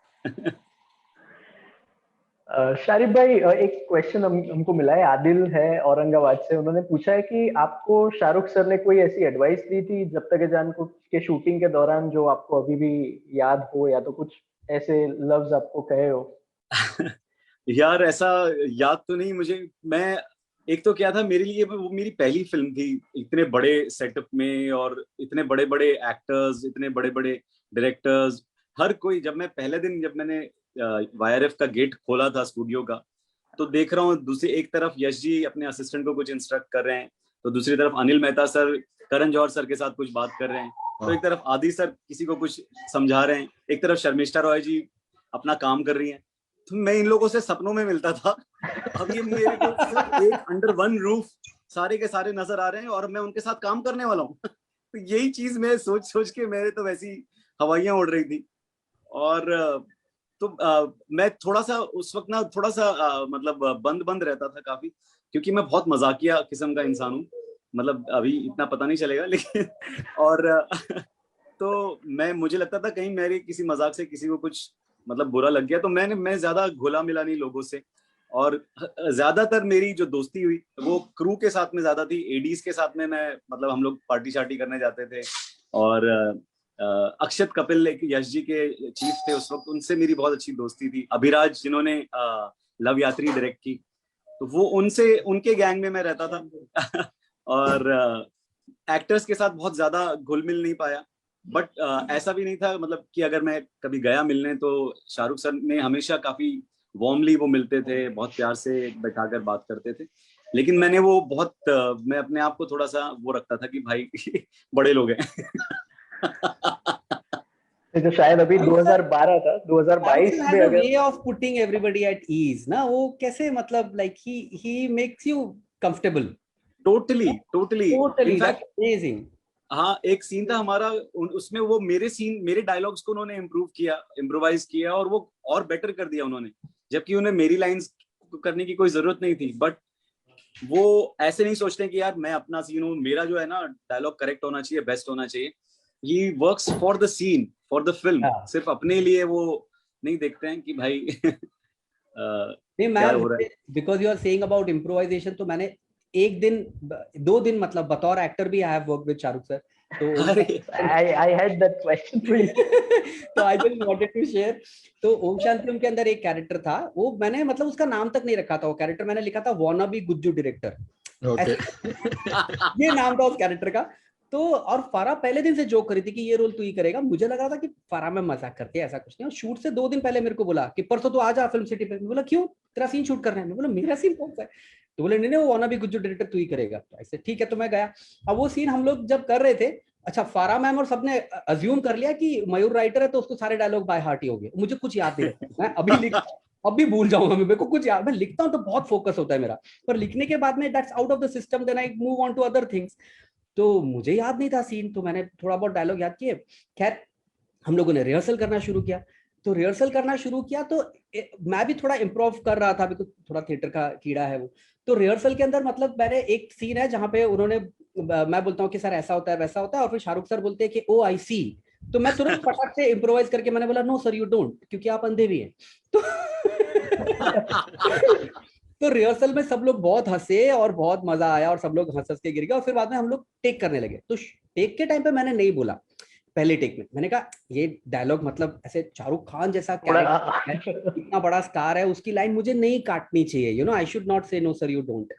A: शारिफ भाई, एक क्वेश्चन हमको मिला है, आदिल है औरंगाबाद से, उन्होंने पूछा है कि आपको शाहरुख सर ने कोई ऐसी एडवाइस दी थी जब तक जान को के शूटिंग के दौरान जो आपको अभी भी याद हो, या तो कुछ ऐसे लफ्ज आपको कहे हो?
D: यार ऐसा याद तो नहीं मुझे। मैं एक तो क्या था, मेरे लिए वो मेरी पहली फिल्म थी, इतने बड़े सेटअप में और इतने बड़े बड़े एक्टर्स, इतने बड़े बड़े डायरेक्टर्स, हर कोई। जब मैंने YRF का गेट खोला था स्टूडियो का, तो देख रहा हूँ दूसरी एक तरफ यश जी अपने असिस्टेंट को कुछ इंस्ट्रक्ट कर रहे हैं, तो दूसरी तरफ अनिल मेहता सर करण जौहर सर के साथ कुछ बात कर रहे हैं, तो एक तरफ आदि सर किसी को कुछ समझा रहे हैं, एक तरफ शर्मिष्ठा रॉय जी अपना काम कर रही हैं। तो मैं इन लोगों से सपनों में मिलता था। अब ये मेरे को एक अंडर वन रूफ सारे के सारे नजर आ रहे हैं और मैं उनके साथ काम करने वाला हूँ। तो यही चीज मैं सोच के मेरे तो वैसी हवाइयां उड़ रही थी। और तो मैं थोड़ा सा उस वक्त ना थोड़ा सा मतलब बंद रहता था काफी, क्योंकि मैं बहुत मजाकिया किस्म का इंसान हूँ, मतलब अभी इतना पता नहीं चलेगा लेकिन और तो मुझे लगता था कहीं मेरे किसी मजाक से किसी को कुछ मतलब बुरा लग गया, तो मैं ज्यादा घुला मिला नहीं लोगों से, और ज्यादातर मेरी जो दोस्ती हुई वो क्रू के साथ में ज्यादा थी, एडीज के साथ में मैं मतलब हम लोग पार्टी शार्टी करने जाते थे, और अक्षत कपिल एक यश जी के चीफ थे उस वक्त, उनसे मेरी बहुत अच्छी दोस्ती थी। अभिराज जिन्होंने लव यात्री डायरेक्ट की, तो वो उनके गैंग में मैं रहता था और एक्टर्स के साथ बहुत ज्यादा घुल मिल नहीं पाया, बट ऐसा भी नहीं था मतलब कि अगर मैं कभी गया मिलने तो शाहरुख सर ने हमेशा काफी वार्मली वो मिलते थे, बहुत प्यार से बैठाकर बात करते थे, लेकिन मैंने वो बहुत मैं अपने आप को थोड़ा सा वो रखता था कि भाई बड़े लोग हैं।
A: तो शायद अभी 2012 था, 2022 में अगर
C: way of putting everybody at ease ना, वो कैसे मतलब like he makes you comfortable.
D: Totally
C: that's amazing.
D: हाँ, एक सीन था हमारा, उसमें वो मेरे डायलॉग्स को उन्होंने इम्प्रोवाइज किया और वो और बेटर कर दिया उन्होंने, जबकि उन्हें मेरी लाइंस करने की कोई जरूरत नहीं थी, बट वो ऐसे नहीं सोचते कि यार मैं अपना सीन हूँ, मेरा जो है ना डायलॉग करेक्ट होना चाहिए, बेस्ट होना चाहिए। He works for the scene, for the film, सिर्फ अपने लिए वो नहीं देखते हैं कि भाई
C: नहीं,
D: क्या हो रहा है।
C: Because you are saying about improvisation, तो मैंने एक दिन 2 दिन मतलब बतौर एक्टर भी I have work with Shahrukh sir, तो
A: I had that question for you.
C: तो I just wanted to share. तो ओम शांति ओम के अंदर एक कैरेक्टर था, वो मैंने मतलब उसका नाम तक नहीं रखा था, वो कैरेक्टर मैंने लिखा था वाना बी गुज्जू डायरेक्टर। ये नाम था उस कैरेक्टर का। तो और फारा पहले दिन से जोक करी थी कि ये रोल तू ही करेगा। मुझे लगा था कि फारा में मजाक करती है, ऐसा कुछ नहीं। और शूट से 2 दिन पहले मेरे को बोला कि परसों तू आ जा फिल्म सिटी पे। मैं बोला क्यों, तेरा सीन शूट करना है। मैं बोला मेरा सीन कौन सा है? तो बोले नहीं वो वाना भी गुज्जू डायरेक्टर तू ही करेगा। तो ऐसे ठीक है, तो मैं गया। अब वो सीन हम लोग जब कर रहे थे, अच्छा फारा मैम और सबने अज्यूम कर लिया कि मयूर राइटर है तो उसको सारे डायलॉग बाय हार्ट ही हो गए। मुझे कुछ याद नहीं रहता, मैं अभी भूल जाऊंगा। मेरे को कुछ याद, मैं लिखता हूँ तो बहुत फोकस होता है मेरा, पर लिखने के बाद में that's out of the system, then I move on to other things. तो मुझे याद नहीं था सीन, तो मैंने थोड़ा बहुत डायलॉग याद किए। खैर हम लोगों ने रिहर्सल करना शुरू किया। तो रिहर्सल करना शुरू किया तो मैं भी थोड़ा इम्प्रूव कर रहा था, बिकॉज थोड़ा थिएटर का कीड़ा है वो। तो रिहर्सल के अंदर मतलब मैंने एक सीन है जहाँ पे उन्होंने, मैं बोलता हूँ कि सर ऐसा होता है वैसा होता है, और फिर शाहरुख सर बोलते हैं कि ओ आई सी। तो मैं तुरंत फटाक से इम्प्रोवाइज करके मैंने बोला नो सर यू डोंट, क्योंकि आप अंधे भी हैं। तो तो रिहर्सल में सब लोग बहुत हंसे और बहुत मजा आया और सब लोग हंस हंस के गिर गए। और फिर बाद में हम लोग टेक करने लगे। तो टेक के टाइम पे मैंने नहीं बोला, पहले टेक में मैंने कहा ये डायलॉग मतलब ऐसे शाहरुख खान जैसा कैरेक्टर, इतना बड़ा स्टार है, उसकी लाइन मुझे नहीं काटनी चाहिए, you know I should not से नो सर यू डोंट।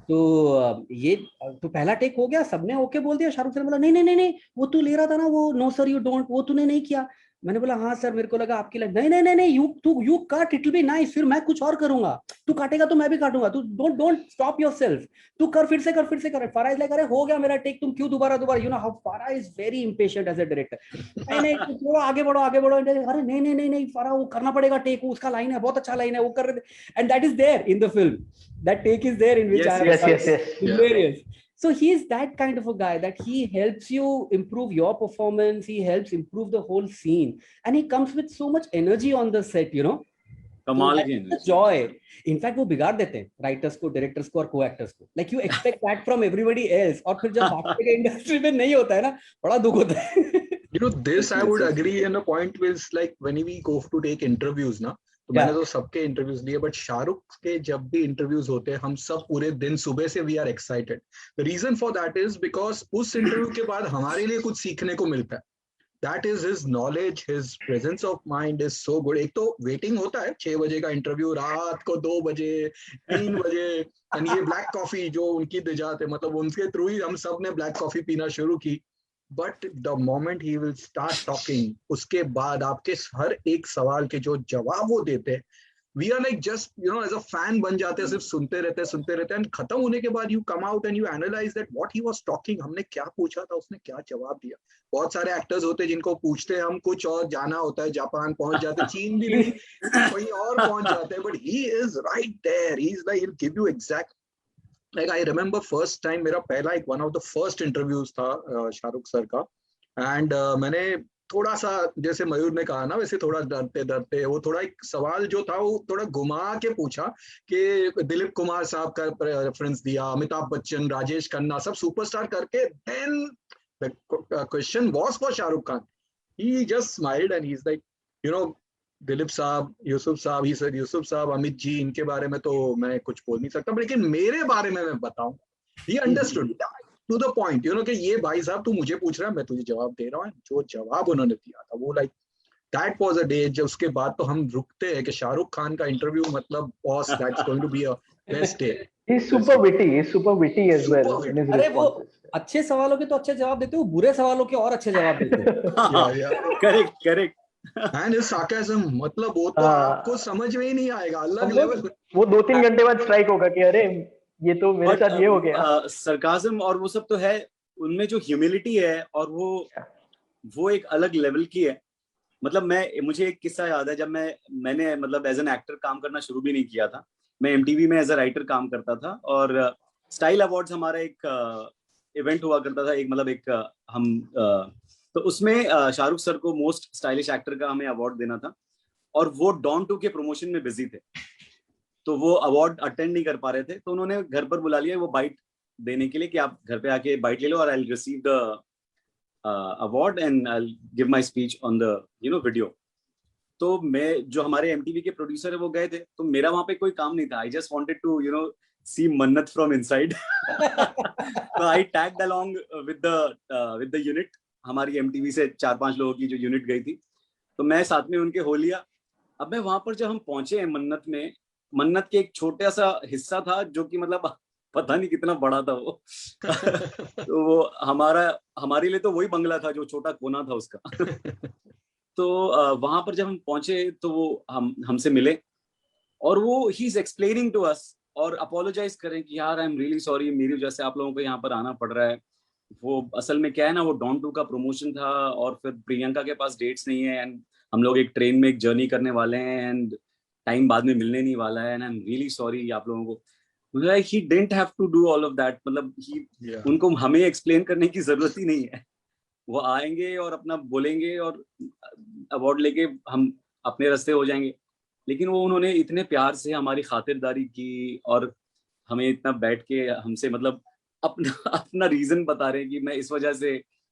C: तो ये तो पहला टेक हो गया, सबने ओके बोल दिया। शाहरुख सर ने बोला नहीं नहीं नहीं नहीं, वो तू ले रहा था ना वो नो सर यू डोंट, वो तूने नहीं किया। मैंने बोला हाँ सर मेरे को लगा आपकी लाइन, नहीं नहीं नहीं नहीं यू काट, इट विल बी नाइस, फिर मैं कुछ और करूंगा, तू काटेगा तो मैं भी काटूंगा, तू डोंट स्टॉप योरसेल्फ, तू कर, फिर से कर। फारा इज लाइक अरे हो गया मेरा टेक, तुम क्यों दोबारा, you know how Farah is very impatient as a director. नहीं नहीं थोड़ा आगे बढ़ो अरे नहीं नहीं नहीं नहीं फारा वो करना पड़ेगा टेक, उसका लाइन है बहुत अच्छा लाइन है, वो कर रहे थे। And that is there in the film, that take is there in which I
A: yes.
C: hilarious. So he is that kind of a guy that he helps you improve your performance, he helps improve the whole scene, and he comes with so much energy on the set, you know.
D: कमाल की
C: joy. In fact वो बिगाड़ देते हैं राइटर्स को, डायरेक्टर्स को और को एक्टर्स को। Like you expect that from everybody else, और फिर जब बाकी के इंडस्ट्री में नहीं होता है ना, बड़ा दुख होता है।
B: You know, this I would agree, and the point is like when we go to take interviews ना, तो मैंने तो सबके इंटरव्यूज लिए, बट शाहरुख के जब भी इंटरव्यूज होते हैं हम सब पूरे दिन सुबह से we are excited. The reason for that is because उस इंटरव्यू के बाद हमारे लिए कुछ सीखने को मिलता है। That is his knowledge, his presence of mind is so good. एक तो वेटिंग होता है 6 बजे का इंटरव्यू, रात को 2 बजे 3 बजे, एंड ये ब्लैक कॉफी जो उनकी दे जाते, मतलब उनके थ्रू ही हम सब ने ब्लैक कॉफी पीना शुरू की। But the moment he will start talking, उसके बाद आपके हर एक सवाल के जो जवाब वो देते हैं, we are like just you know as a fan बन जाते हैं, सिर्फ सुनते रहते हैं। एंड खत्म होने के बाद you come out and you analyse that what he was talking, हमने क्या पूछा था, उसने क्या जवाब दिया। बहुत सारे एक्टर्स होते हैं जिनको पूछते हैं हम कुछ और, जाना होता है जापान पहुंच जाते, चीन भी नहीं कहीं और पहुंच जाते हैं, but he is right there, he is like he'll give you exact, like I remember first time, मेरा पहला एक one of the first interviews था शाहरुख सर का, एंड मैंने थोड़ा सा जैसे मयूर ने कहा ना, वैसे थोड़ा डरते डरते वो थोड़ा एक सवाल जो था वो थोड़ा घुमा के पूछा कि दिलीप कुमार साहब का रेफरेंस दिया, अमिताभ बच्चन, राजेश खन्ना, सब सुपरस्टार करके, then the question was for Shahrukh Khan. He just smiled and he's like, you know, Dilip साहब, यूसुफ साहब, ही सर यूसुफ साहब, अमित जी, इनके बारे में तो मैं कुछ बोल नहीं सकता, लेकिन मेरे बारे में मैं बताऊं. He understood to the point, you know, कि ये भाई साहब तू मुझे पूछ रहा है, मैं तुझे जवाब दे रहा हूँ. जो जवाब उन्होंने दिया था वो like that was a day. जब उसके बाद तो हम रुकते हैं कि शाहरुख खान का इंटरव्यू मतलब boss, that's going to be a best day.
A: He's super witty. He's super witty as well in his
C: अरे वो
A: responses.
C: अच्छे सवालों के तो अच्छे जवाब देते हो, बुरे सवालों के और अच्छे जवाब देते हो.
D: Correct correct.
B: And his sarcasm, मतलब वो तो आपको समझ में ही नहीं आएगा, अलग लेवल.
A: वो 2-3 घंटे बाद स्ट्राइक होगा कि अरे ये तो मेरे साथ ये हो गया.
D: सरकाजम और वो सब तो है, उनमें जो ह्यूमिलिटी है और वो एक अलग लेवल की है. मतलब मुझे एक किस्सा याद है, जब मैंने मतलब एज एन एक्टर काम करना शुरू भी नहीं किया था. मैं एमटीवी में एज अ राइटर काम करता था और स्टाइल अवार्ड्स हमारा एक इवेंट हुआ करता था, एक मतलब एक हम तो उसमें शाहरुख सर को मोस्ट स्टाइलिश एक्टर का हमें अवार्ड देना था और वो डॉन 2 के प्रमोशन में बिजी थे, तो वो अवार्ड अटेंड नहीं कर पा रहे थे. तो उन्होंने घर पर बुला लिया वो बाइट देने के लिए कि आप घर पे आके बाइट ले लो और I will receive the award and I will give my speech on the video. तो मैं जो हमारे एमटीवी के प्रोड्यूसर है वो गए थे, तो मेरा वहां पे कोई काम नहीं था. I just wanted to see Mannat from inside. तो I tagged along with the unit. हमारी एमटीवी से 4-5 लोगों की जो यूनिट गई थी, तो मैं साथ में उनके हो लिया. अब मैं वहां पर जब हम पहुंचे मन्नत के एक छोटा सा हिस्सा था जो कि मतलब पता नहीं कितना बड़ा था वो. तो वो हमारे लिए तो वही बंगला था जो छोटा कोना था उसका. तो वहां पर जब हम पहुंचे तो वो हमसे मिले और वो he is explaining to us और अपोलोजाइज करें कि यार आई एम रियली सॉरी, मेरी वजह से आप लोगों को यहाँ पर आना पड़ रहा है. वो असल में क्या है ना, वो डॉन 2 का प्रमोशन था और फिर प्रियंका के पास डेट्स नहीं है एंड हम लोग एक ट्रेन में एक जर्नी करने वाले हैं एंड टाइम बाद में मिलने नहीं वाला है and I am really sorry आप लोगों को. Like he didn't have to do all of that. मतलब उनको हमें एक्सप्लेन करने की जरूरत ही नहीं है. वो आएंगे और अपना बोलेंगे और अवार्ड लेके हम अपने रास्ते हो जाएंगे. लेकिन वो उन्होंने इतने प्यार से हमारी खातिरदारी की और हमें इतना बैठ के हमसे मतलब अपना रीजन बता रहे हैं कि मैं इस वजह से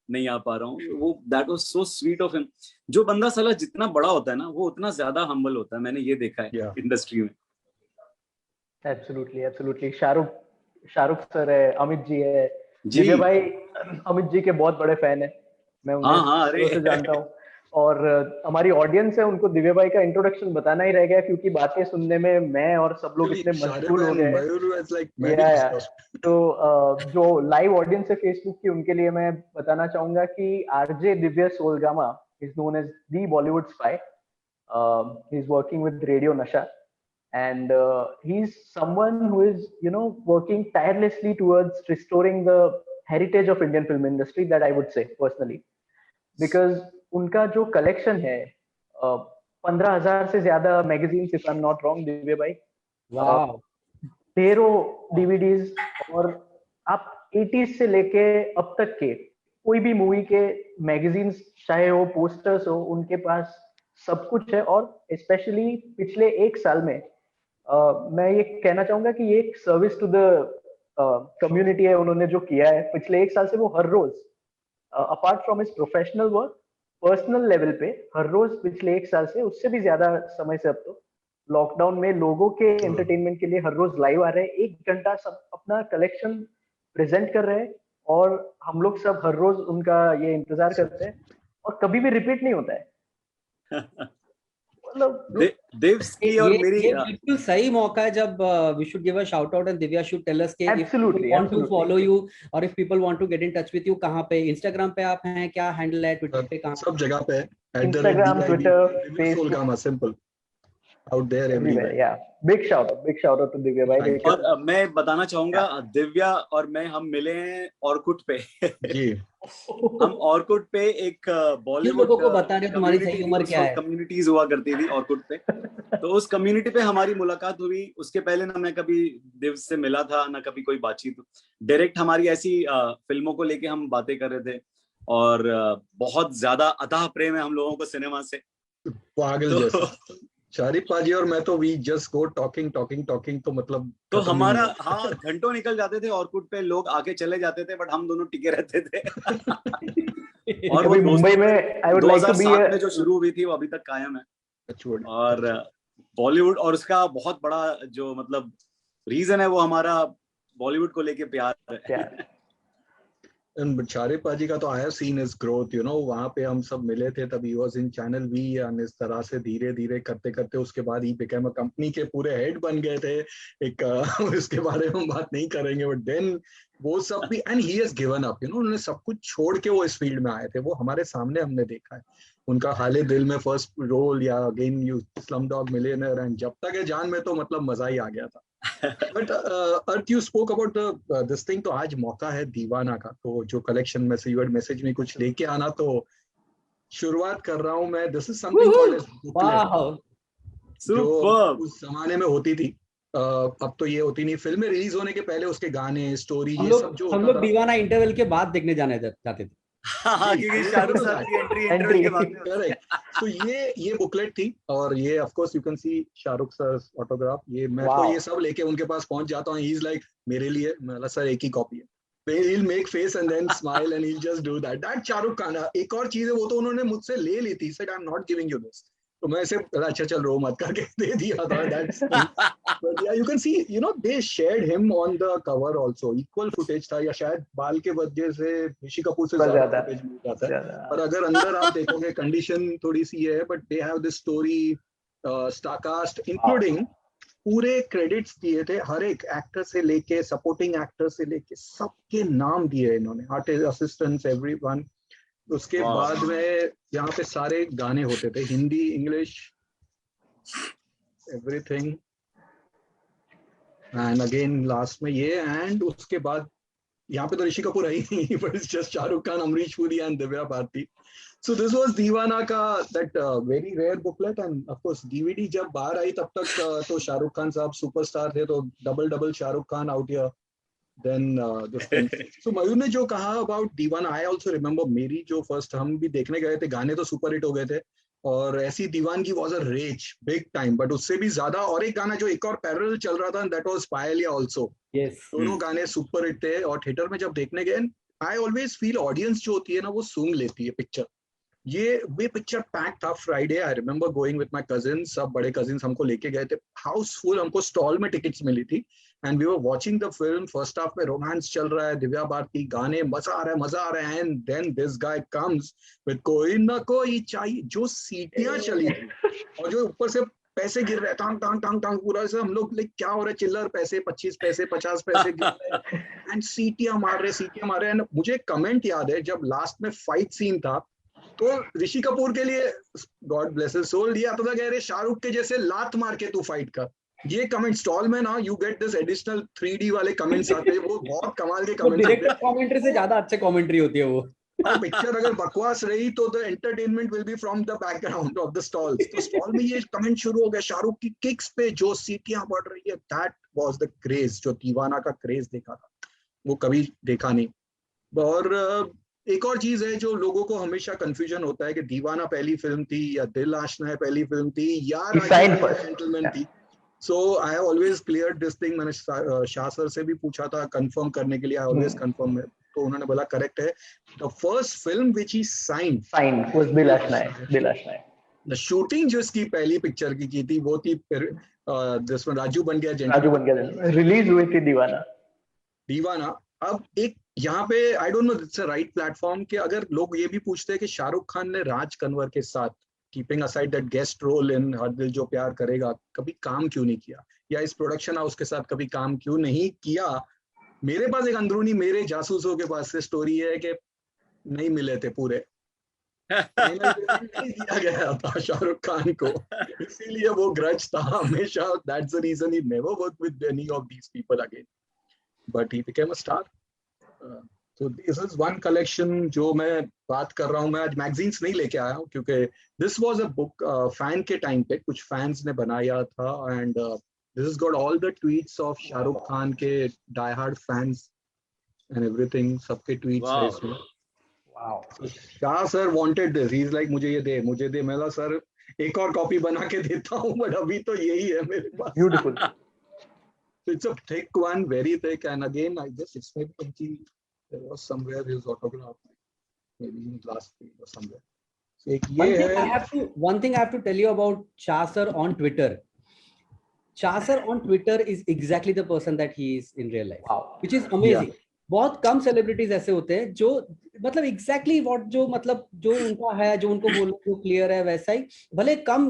D: नहीं आ पा रहा हूँ. वो that was so sweet of him. जो बंदा साला जितना बड़ा होता है ना वो उतना ज्यादा हम्बल होता है. मैंने ये देखा है इंडस्ट्री में.
A: एब्सोल्युटली. शाहरुख सर है, अमित जी है,
D: जी
A: भाई अमित जी के बहुत बड़े फैन है. मैं उन्हें से जानता हूँ और हमारी ऑडियंस है उनको दिव्य भाई का इंट्रोडक्शन बताना ही रह गया क्योंकि बातें सुनने में मैं और सब लोग इतने मशगूल हो गए. तो जो लाइव ऑडियंस है फेसबुक की उनके लिए मैं बताना चाहूंगा कि RJ Divya Solgama is known as the Bollywood spy. He is working with radio Nasha and he is someone who is working tirelessly towards restoring the heritage of Indian film industry, that I would say personally, because उनका जो कलेक्शन है 15,000 से ज्यादा magazines, if I am not wrong Divya भाई, ढेरों डीवीडीज, और आप 80s से लेके अब तक के कोई भी मूवी के मैगजीन्स चाहे वो पोस्टर्स हो उनके पास सब कुछ है. और स्पेशली पिछले 1 साल में मैं ये कहना चाहूंगा कि ये एक सर्विस टू द कम्युनिटी है उन्होंने जो किया है पिछले 1 साल से. वो हर रोज apart from his professional work, personal level पे हर रोज पिछले 1 साल से, उससे भी ज्यादा समय से, अब तो लॉकडाउन में लोगों के एंटरटेनमेंट के लिए हर रोज लाइव आ रहे हैं. 1 घंटा सब अपना कलेक्शन प्रेजेंट कर रहे हैं और हम लोग सब हर रोज उनका ये इंतजार करते हैं और कभी भी रिपीट नहीं होता है.
C: देव और मेरी बिल्कुल सही मौका है जब we should give a shout out and Divya should tell us if people want to follow you or if people want to get in touch with you. कहाँ पे Instagram पे आप हैं, क्या हैंडल है, ट्विटर पे कहाँ?
B: सब जगह पे
A: Instagram, Twitter, Facebook,
B: simple out there everywhere.
A: Yeah, big shout out to Divya भाई.
D: और मैं बताना चाहूंगा दिव्या और मैं हम मिले हैं ऑर्कुट पे. जी हम ऑर्कुट पे एक बॉलीवुड
C: लोगों को बता रहे तुम्हारी सही उम्र क्या है,
D: कम्युनिटीज हुआ करती थी ऑर्कुट पे. तो उस कम्युनिटी पे हमारी मुलाकात हुई. उसके पहले ना मैं कभी दिव से मिला था ना कभी कोई बातचीत. डायरेक्ट हमारी ऐसी फिल्मों को लेके हम बातें कर रहे थे. और बहुत ज्यादा अथाह प्रेम है हम लोगों को सिनेमा से,
B: पागल जैसा। शारिक पाजी और मैं तो we just go talking talking talking, तो मतलब
D: तो
B: खत्म ही नहीं
D: हमारा
B: होता।
D: हाँ घंटों निकल जाते थे, ऑर्कुट पे लोग आके चले जाते थे, बट हम दोनों टिके रहते थे। और वो
A: अभी मुंबई में I would like to be
D: 2007 में जो शुरू हुई थी वो अभी तक कायम है। और बॉलीवुड, और उसका बहुत बड़ा जो मतलब रीजन है वो हमारा बॉलीवुड को लेके प्यार है।
B: शारिक पाजी का तो I have seen his growth, you know, वहां पे हम सब मिले थे तब he was in channel V, and इस तरह से धीरे धीरे करते करते उसके बाद ही बिकेम अ कंपनी के पूरे हेड बन गए थे एक इसके बारे में हम बात नहीं करेंगे, बट देन वो सब भी, and he has given up, you know, उन्होंने सब कुछ छोड़ के वो इस फील्ड में आए थे, वो हमारे सामने हमने देखा है उनका हाले दिल में फर्स्ट रोल, या again you Slumdog millionaire, and जब तक है जान में तो मतलब मजा ही आ गया था। But earth, you spoke about this thing, तो आज मौका है दीवाना का, तो जो कलेक्शन में से यू हैड मैसेज में कुछ लेके आना, तो शुरुआत कर रहा हूं मैं। This is something called as booklet, जो उस जमाने में होती थी, अब तो ये होती नहीं, फिल्में रिलीज होने के पहले उसके गाने, स्टोरी, ये सब जो
C: हम
B: होता
C: लोग
B: था।
C: दीवाना इंटरवल के बाद देखने जाते थे।
D: हाँ, क्योंकि शाहरुख साहब की एंट्री इंटरवल के बाद में।
B: करेक्ट। तो ये बुकलेट थी, और ये of course you can see Shahrukh sir autograph. ये मैं तो ये सब लेके उनके पास पहुंच जाता हूँ, ही इज लाइक मेरे लिए, मतलब सर एक ही कॉपी है, he'll make face and then smile and he'll just do that. That Shahrukh Khan. एक और चीज है, वो तो उन्होंने मुझसे ले ली थी, said I'm not giving you this, तो मैं ऐसे अच्छा चल रो मत करके दे दिया था। That's but yeah, you can see, you know, they shared him on the cover also. Equal footage था, या शायद बाल के वजह से ऋषि कपूर से ज्यादा फुटेज मिल जाता है, पर अगर अंदर आप देखोगे कंडीशन थोड़ी सी है, but they have this story, star cast including पूरे क्रेडिट्स दिए थे, हर एक एक्टर से लेके सपोर्टिंग एक्टर से लेके सबके नाम दिए इन्होंने, आर्टिस्ट असिस्टेंट्स एवरीवन। उसके बाद में यहाँ पे सारे गाने होते थे, Hindi, English, everything, and again last में ये, एंड उसके बाद यहाँ पे तो ऋषि कपूर है ही नहीं, but it's just Shahrukh Khan, Amrish Puri and Divya Bharti. So this was दीवाना का that very rare booklet, and of course DVD जब बाहर आई तब तक तो शाहरुख खान साहब सुपरस्टार थे, तो double Shahrukh Khan out here, then this thing. So मयूर ने जो कहा about दीवाना, I also remember मेरी जो फर्स्ट, हम भी देखने गए थे, गाने तो सुपर हिट हो गए थे, और ऐसी दीवानगी was a rage big time, but उससे भी ज्यादा और एक गाना जो एक और पैरेलल चल रहा था, that was पायलिया also. दोनों गाने सुपर हिट थे, और थिएटर में जब देखने गए, I always feel ऑडियंस जो होती है ना वो सूंघ लेती है पिक्चर। वे पिक्चर पैक था Friday, I remember going with my cousins, सब बड़े कजिन्स हमको लेके गए थे, हाउसफुल, हमको स्टॉल में टिकट्स मिली थी, and we were watching the film. First half में रोमांस चल रहा है, दिव्या भारती गाने, मजा आ रहा है, and then this guy comes with कोई ना कोई चाहिए, जो सीटियां चली थी, और जो ऊपर से पैसे गिर रहे, टांग टांग टांग टांग, पूरा से हम लोग क्या हो रहा है, चिल्लर पैसे, 25 पैसे 50 पैसे गिर रहे, एंड सीटियां मार रहे, एंड मुझे कमेंट याद है जब लास्ट में फाइट सीन था, तो ऋषि कपूर के लिए गॉड ब्लेस हिज सोल दिया तो कह रहे शाहरुख के जैसे लात मार के तू फाइट कर। ये कमेंट स्टॉल में ना, you get this additional 3D वाले कमेंट्स आते हैं, वो बहुत कमाल के कमेंट्स आते हैं,
C: कमेंट्री से ज्यादा अच्छे कमेंट्री होती है वो।
B: और पिक्चर अगर बकवास रही तो the entertainment will be from the background of the stalls. तो स्टॉल में ये कमेंट शुरू हो गया, शाहरुख की किक्स पे जो सीटियां बढ़ रही है, दैट वाज द क्रेज, जो दीवाना का क्रेज देखा था वो कभी देखा नहीं। और एक और चीज है जो लोगों को हमेशा कंफ्यूजन होता है कि दीवाना पहली फिल्म थी, या दिल आशना है पहली फिल्म थी, या जेंटलमैन थी। So I have always cleared this thing. मैंने शाह सर से भी पूछा था कंफर्म करने के लिए, आई ऑलवेज कंफर्म है, तो उन्होंने बोला करेक्ट है। The first film which he signed
A: was दिल आशना है।
B: द शूटिंग जो इसकी पहली पिक्चर की थी वो थी जिसमें राजू बन गया जेंटलमैन,
A: रिलीज हुई थी
B: दीवाना। अब एक यहाँ पे I don't know it's a right platform कि अगर लोग ये भी पूछते हैं कि शाहरुख खान ने राज कंवर के साथ, keeping aside that guest role in Har Dil Jo प्यार करेगा, कभी काम क्यों नहीं किया, या इस प्रोडक्शन हाउस के साथ कभी काम क्यों नहीं किया। मेरे पास एक अंदरूनी, मेरे जासूसों के पास से स्टोरी है कि नहीं मिले थे पूरे, नहीं दिया गया था शाहरुख खान को, इसीलिए वो ग्रज था हमेशा। That's the reason he never work with any of these people again, but he became a star. So this is one collection जो मैं बात कर रहा हूँ। मैं आज मैगजीन्स नहीं लेके आया हूँ क्योंकि this was a book fan के टाइम पे कुछ फैंस ने बनाया था, and this has got all the tweets of Shahrukh Khan के die hard fans and everything, सबके tweets है इसमें।
A: Wow.
B: So Shah sir wanted this. He's like मुझे ये दे. मैं सर एक और कॉपी बना के देता हूँ, but अभी तो यही है मेरे पास.
A: Beautiful.
B: So it's a thick one, very thick, and again I guess it's maybe there was somewhere his autograph, maybe in last week or somewhere. So एक ये है.
C: One thing I have to tell you about Shah sir on Twitter. Shah sir on Twitter is exactly the person that he is in real life.
A: Wow.
C: Which is amazing.
B: Yeah.
C: बहुत कम सेलिब्रिटीज ऐसे होते हैं जो मतलब एग्जैक्टली व्हाट जो मतलब जो उनका है, जो उनको बोलो जो क्लियर है वैसा ही, भले कम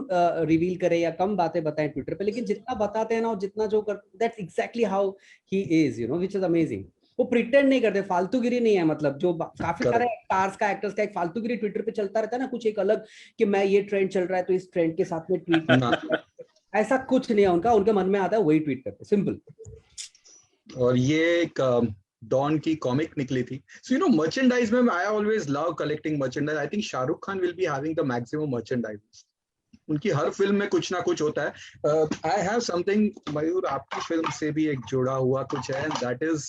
C: रिवील करे या कम बातें बताएं ट्विटर पे, लेकिन जितना बताते हैं ना और जितना जो कर, that's exactly how he is, you know, which is amazing. वो प्रिटेंड नहीं करते, फालतूगिरी नहीं है. मतलब जो काफी सारे स्टार्स का, एक्टर्स का एक फालतूगिरी ट्विटर पे चलता रहता है ना, कुछ एक अलग कि मैं ये ट्रेंड चल रहा है तो इस ट्रेंड के साथ में ट्वीट, ऐसा कुछ नहीं है उनका. उनके मन में आता है वही ट्वीट करते, सिंपल.
B: और ये एक डॉन की कॉमिक निकली थी. So you know merchandise में I always love collecting merchandise. I think Shah Rukh Khan will be having the maximum merchandise. उनकी हर फिल्म में कुछ ना कुछ होता है. I have something, मयूर, आपकी फिल्म से भी एक जुड़ा हुआ कुछ है. That is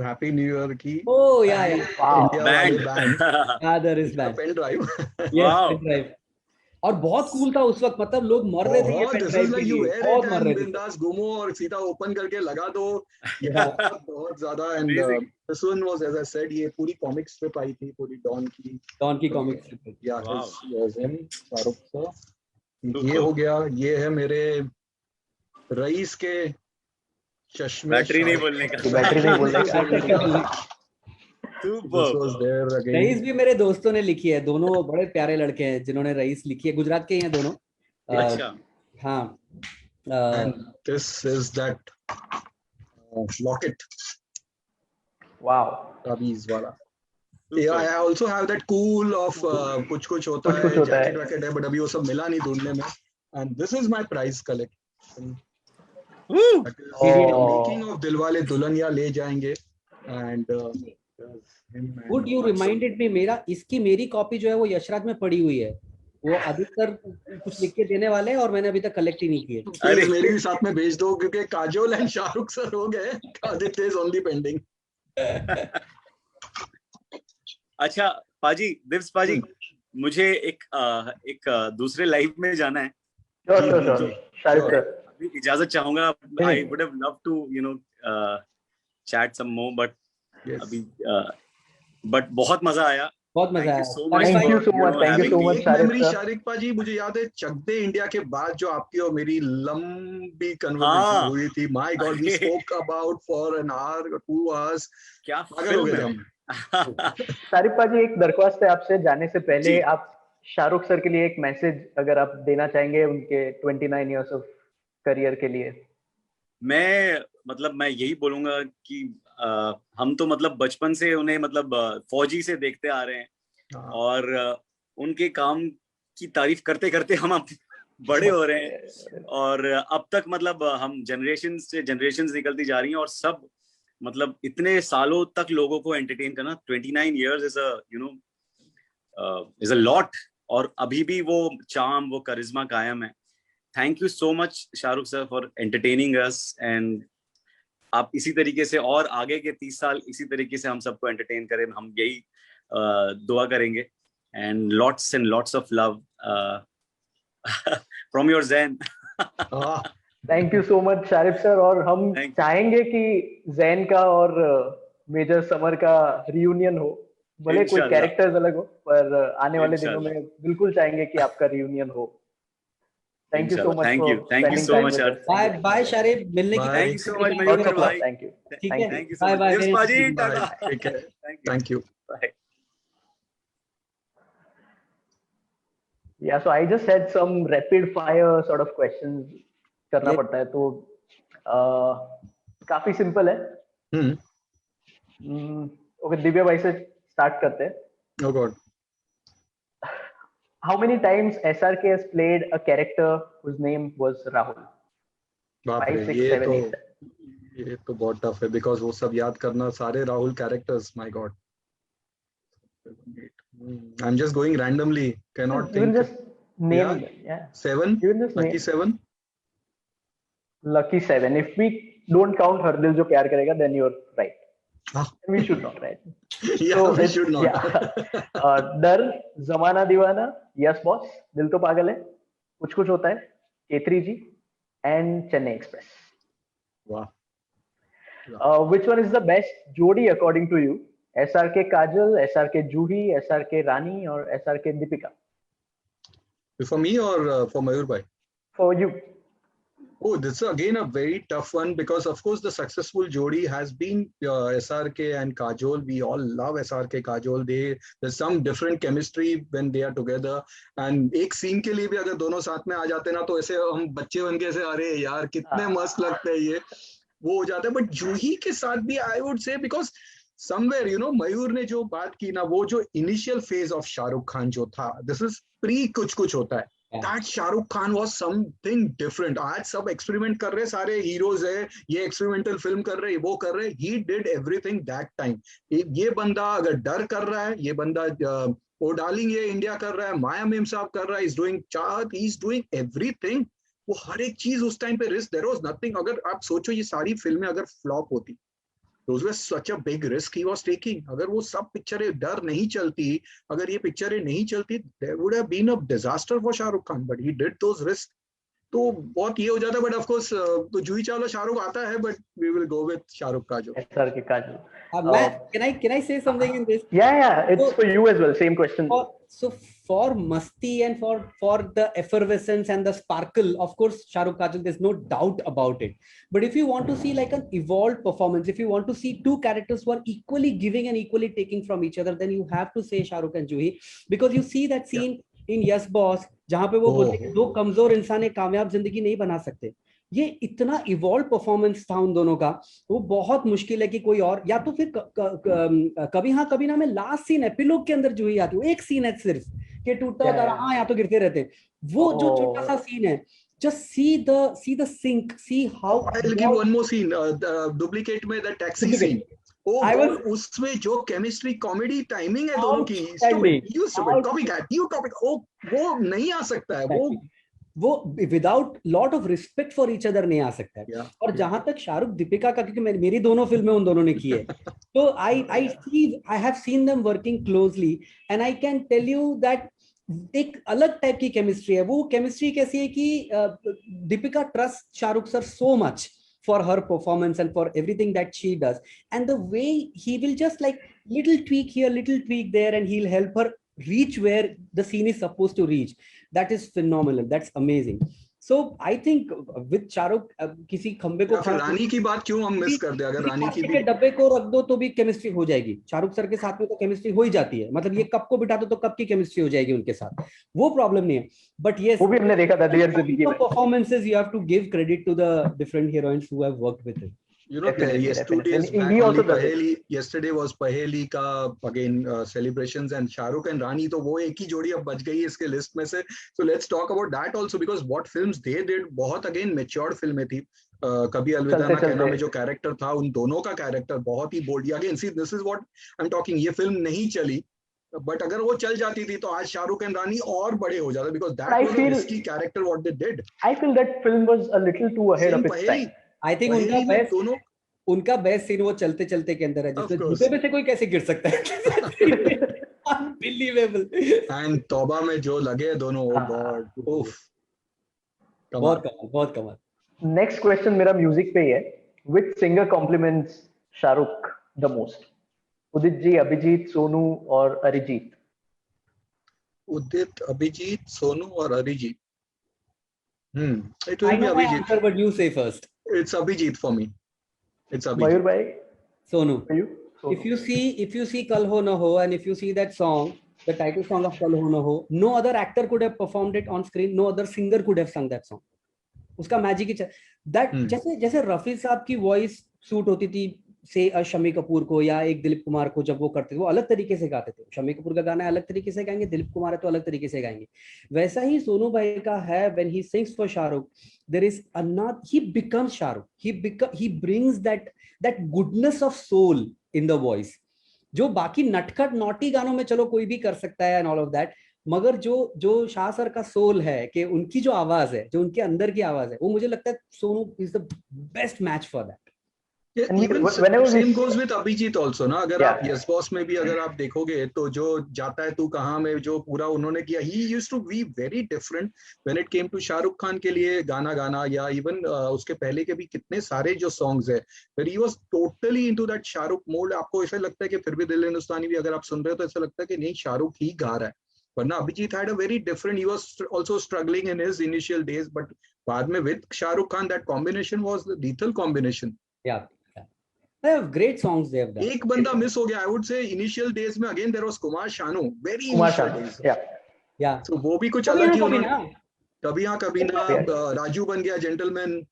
B: Happy New Year की.
C: Oh yeah, yeah.
A: Wow.
B: Band.
C: Yeah, there is band.
B: Pen drive.
C: Yes,
D: Wow.
C: pen drive. और बहुत कूल था उस वक्त. मतलब लोग मर रहे थे ये पेन ड्राइव के लिए, बहुत मर रहे थे.
B: बिंदास घूमो और सीधा ओपन करके लगा दो. ये बहुत ज्यादा. And this one was, as I said, ये पूरी कॉमिक स्ट्रिप आई थी, पूरी डॉन की
C: कॉमिक स्ट्रिप.
B: या शाहरुख सर. ये हो गया. ये है मेरे रईस के चश्मे.
D: बैटरी नहीं बोलने का.
A: बैटरी नहीं बोलने का.
C: रईस भी मेरे दोस्तों ने लिखी है. दोनों बड़े प्यारे लड़के हैं जिन्होंने रईस लिखी है. गुजरात के हैं दोनों.
D: अच्छा.
C: हाँ.
B: This is that locket.
A: Wow.
B: ताबीज वाला. Yeah, I also have that cool of कुछ होता है, जैकेट वैकेट है, बट अभी वो सब मिला नहीं ढूंढने में. And this is my prize collection. Making of Dilwale Dulhania ले जाएंगे. And
C: Good, you reminded me. मेरी कॉपी जो है वो यशराज में पड़ी हुई है. वो अधिकतर कुछ लिख के देने वाले हैं और मैंने अभी तक कलेक्ट ही नहीं किए.
B: अरे मेरे भी साथ में भेज दो, क्योंकि काजोल एंड शाहरुख सर हो गए. Aditya is only pending.
D: अच्छा पाजी, दिव्स पाजी, मुझे एक दूसरे लाइव में जाना है.
A: Sure. शाहरुख सर,
D: अभी इजाजत चाहूंगा. I would have loved to, you know, chat some more, but अभी बट बहुत मजा आया.
C: बहुत मजा आया.
A: Thank you so much
B: memory Shariq पाजी. मुझे याद है चक दे इंडिया के बाद जो आपकी और मेरी लंबी कन्वर्सेशन हुई थी. My god, we spoke about for an hour or 2 hours.
D: क्या फिल्म है.
A: शारिक पाजी, एक दरख्वास्त है आपसे. जाने से पहले आप शाहरुख सर के लिए एक मैसेज अगर आप देना चाहेंगे उनके 29 इयर्स ऑफ करियर के लिए.
D: मैं यही बोलूंगा कि हम तो मतलब बचपन से उन्हें मतलब फौजी से देखते आ रहे हैं और उनके काम की तारीफ करते करते हम बड़े हो रहे हैं और अब तक मतलब हम जनरेशन से जनरेशन निकलती जा रही हैं और सब मतलब इतने सालों तक लोगों को एंटरटेन करना. 29 इयर्स इज अ लॉट और अभी भी वो चार्म, वो करिश्मा कायम है. Thank you so much Shahrukh sir for entertaining us. And आप इसी तरीके से और आगे के 30 साल इसी तरीके से हम सबको एंटरटेन करें, हम यही दुआ करेंगे. And lots of love from your Zain.
A: Thank you so much Sharik sir. और हम चाहेंगे कि ज़ैन का और मेजर समर का रियूनियन हो. भले कोई कैरेक्टर्स अलग हो, पर आने वाले दिनों में बिल्कुल चाहेंगे कि आपका रियूनियन हो. Thank you so much.
D: Thank you so much.
C: Bye Shariq. मिलने की.
D: Thank you so much मयूर भाई.
A: Thank you.
C: ठीक है.
D: Thank you so much. दिव्स पाजी, Tata.
B: Thank you.
D: Bye.
A: Yeah, so I just had some rapid fire sort of questions करना पड़ता है, तो काफी सिंपल है. ओके, दिव्या भाई से स्टार्ट करते हैं.
B: Oh God.
A: How many times SRK has played a character whose name was Rahul?
B: बाप रे,
A: 5, 6, 7, 8.
B: ये तो बहुत टफ है बिकॉज वो सब याद करना, सारे Rahul characters. My God, I am just going randomly, can not think.
A: Just name them. Yeah.
B: 7. Lucky 7.
A: Lucky 7. If we don't count हर दिल जो प्यार करेगा, then you're right. We should not, right?
B: Yeah,
A: So
B: we
A: it's,
B: should not.
A: yeah. डर, जमाना दीवाना, यस बॉस, दिल तो पागल है, कुछ होता है, K3G, and Chennai Express.
B: Wow.
A: Which one is the best jodi according to you? SRK Kajal, SRK Juhi, SRK Rani, or SRK Deepika?
B: For me or for Mayur bhai?
A: For you.
B: Oh, this is again a very tough one because of course the successful jodi has been SRK and Kajol. We all love SRK Kajol. There's some different chemistry when they are together. And एक scene के लिए भी अगर दोनों साथ में आ जाते ना तो ऐसे हम बच्चे बन के ऐसे अरे यार कितने मस्त लगते हैं ये वो हो जाता है. बट जूही के साथ भी I would say because somewhere मयूर ने जो बात की ना वो जो initial phase of Shahrukh Khan जो था दिस इज प्री कुछ होता है. That Shahrukh Khan was something different. आज सब एक्सपेरिमेंट कर रहे सारे हीरोज है ये एक्सपेरिमेंटल फिल्म कर रहे वो कर रहे. He did everything that time. ये बंदा अगर डर कर रहा है ये बंदा ओ डार्लिंग ये इंडिया कर रहा है माया मेम साहब कर रहा है इज डूइंग चाहत ही इज डूइंग एवरीथिंग. वो हर एक चीज उस टाइम पे रिस्क देयर वाज नथिंग. अगर आप सोचो ये सारी फिल्में अगर फ्लॉप होती those were such a big risk he was taking. अगर वो सब पिक्चरें डर नहीं चलती अगर ये पिक्चरें नहीं चलती there would have been a disaster for Shahrukh Khan but he did those risks. तो बहुत ये हो जाता है बट ऑफ कोर्स तो जूही चावला शाहरुख आता है but we will go with Shahrukh Kajol.
A: SRK Kajal.
C: Can I say something in this?
A: Yeah, it's for you as well. Same question.
C: So for Masti and for the effervescence and the sparkle, of course, Shahrukh Kajal, there's no doubt about it. But if you want to see like an evolved performance, if you want to see two characters who are equally giving and equally taking from each other, then you have to say Shahrukh and Juhi, because you see that scene in Yes Boss, जहाँ पे वो बोलते हैं दो कमजोर इंसान एक कामयाब जिंदगी नहीं बना सकते. ये इतना इवॉल्व परफॉर्मेंस था उन दोनों का वो बहुत मुश्किल है कि कोई और या तो फिर कभी हाँ कभी ना मैं लास्ट सीन एपिलोग के अंदर जूही आती हूँ एक सीन है सिर्फ कि टूटता तारा हाँ या तो गिरते रहते वो जो छोटा सा सीन है just see the sync see how
B: I'll give one more scene duplicate में the taxi scene. उसमें जो केमिस्ट्री कॉमेडी टाइमिंग है दोनों की वो नहीं आ सकता है
C: वो without lot of respect for each other नहीं आ सकता है. और जहां तक शाहरुख दीपिका का क्योंकि मेरी दोनों फिल्में उन दोनों ने की है तो I have seen them working closely and I can tell you that एक अलग टाइप की केमिस्ट्री है. वो केमिस्ट्री कैसी है कि Deepika trust Shahrukh sir so much for her performance and for everything that she does, and the way he will just like little tweak here little tweak there and he'll help her reach where the scene is supposed to reach. That is phenomenal. That's amazing. So I think with Shahrukh किसी खंबे को
B: रानी की बात क्यों हम मिस कर दे. अगर रानी की
C: के डब्बे को रख दो तो भी केमिस्ट्री हो जाएगी. शाहरुख सर के साथ में तो केमिस्ट्री हो ही जाती है. मतलब ये कप को बिठा दो तो कप की केमिस्ट्री हो जाएगी उनके साथ. वो प्रॉब्लम नहीं है. बट ये
A: वो भी हमने देखा था डियर जिंदगी में.
C: Performances you have to give credit to the different heroines who have worked with it.
B: yesterday was Paheli का again celebrations and Shahrukh and Rani तो वो एक ही जोड़ी अब बच गई है इसके लिस्ट में से. So let's talk about that also because what films they did बहुत again matured फिल्में थी. कभी अलविदा ना कहना में जो कैरेक्टर था उन दोनों का कैरेक्टर बहुत ही bold. Again see this is what I am talking. ये फिल्म नहीं चली बट अगर वो चल जाती थी तो आज शाहरुख एंड रानी और बड़े हो जाते because that was a risky character what they did.
A: I feel that film was a little too ahead of its time.
C: I think उनका बेस्ट सीन वो चलते चलते के अंदर है जिसमें जूते में से कोई कैसे गिर सकता है. अनबिलीवेबल.
B: एंड तौबा में जो लगे दोनों ओ गॉड उफ
C: बहुत कमाल.
A: नेक्स्ट क्वेश्चन मेरा म्यूजिक पे ही है. Which singer compliments Shahrukh the most? Udit ji, Abhijeet, Sonu और अरिजीत?
B: उदित, अभिजीत, सोनू और Arijit.
C: It will be Abhijit. Answer, but you say first.
B: It's Abhijit for me. It's Abhijit.
A: Mayur bhai?
C: Sonu.
A: For you? Sonu.
C: If you see Kal Ho Na Ho and if you see that song, the title song of Kal Ho Na Ho, no other actor could have performed it on screen. No other singer could have sung that song. उसका मैजिक ही that जैसे रफी साहब की वॉइस सूट होती थी से शम्मी कपूर को या एक दिलीप कुमार को जब वो करते थे वो अलग तरीके से गाते थे. शम्मी कपूर का गाना अलग तरीके से गाएंगे, दिलीप कुमार है तो अलग तरीके से गाएंगे. वैसा ही सोनू भाई का है. when he sings for Shahrukh there is another, he becomes Shahrukh. He brings that goodness of soul in the voice. जो बाकी नटखट नॉटी गानों में चलो कोई भी कर सकता है and all of that, मगर जो शाह सर का सोल है कि उनकी जो आवाज है जो उनके अंदर की आवाज है वो मुझे लगता है Sonu is the best match for that.
B: Yeah,
A: And
B: even
A: whenever
B: same
A: we,
B: goes with Abhijeet also ना, अगर आप
A: yeah,
B: यस बॉस में भी अगर आप देखोगे तो जो जाता है तू कहाँ में जो पूरा उन्होंने किया, he used to be very different when it came to Shahrukh Khan के लिए गाना गाना, या इवन उसके पहले के भी कितने सारे जो सॉन्ग्स है, where he was totally into that Shahrukh mode. आपको ऐसा लगता है कि फिर भी दिल हिंदुस्तानी भी अगर आप सुन रहे हो तो ऐसा लगता है कि नहीं शाहरुख ही गा रहा है. वरना Abhijit had a very different, he was also struggling in his initial days, but बाद में with Shahrukh Khan that combination was the lethal combination.
C: Yeah. They have great songs they have done.
B: एक बंदा मिस हो गया, I would say initial days में. Again there was Kumar Sanu, very
A: Kumar
B: initial
A: Sanu,
B: days.
A: yeah,
C: Yeah.
B: So वो भी कुछ
C: कभी
B: अलग
C: हाँ
B: ही
C: कभी
B: उन्होंने.
C: ना.
B: कभी हाँ कभी ना,
A: Yeah.
B: राजू बन गया जेंटलमैन.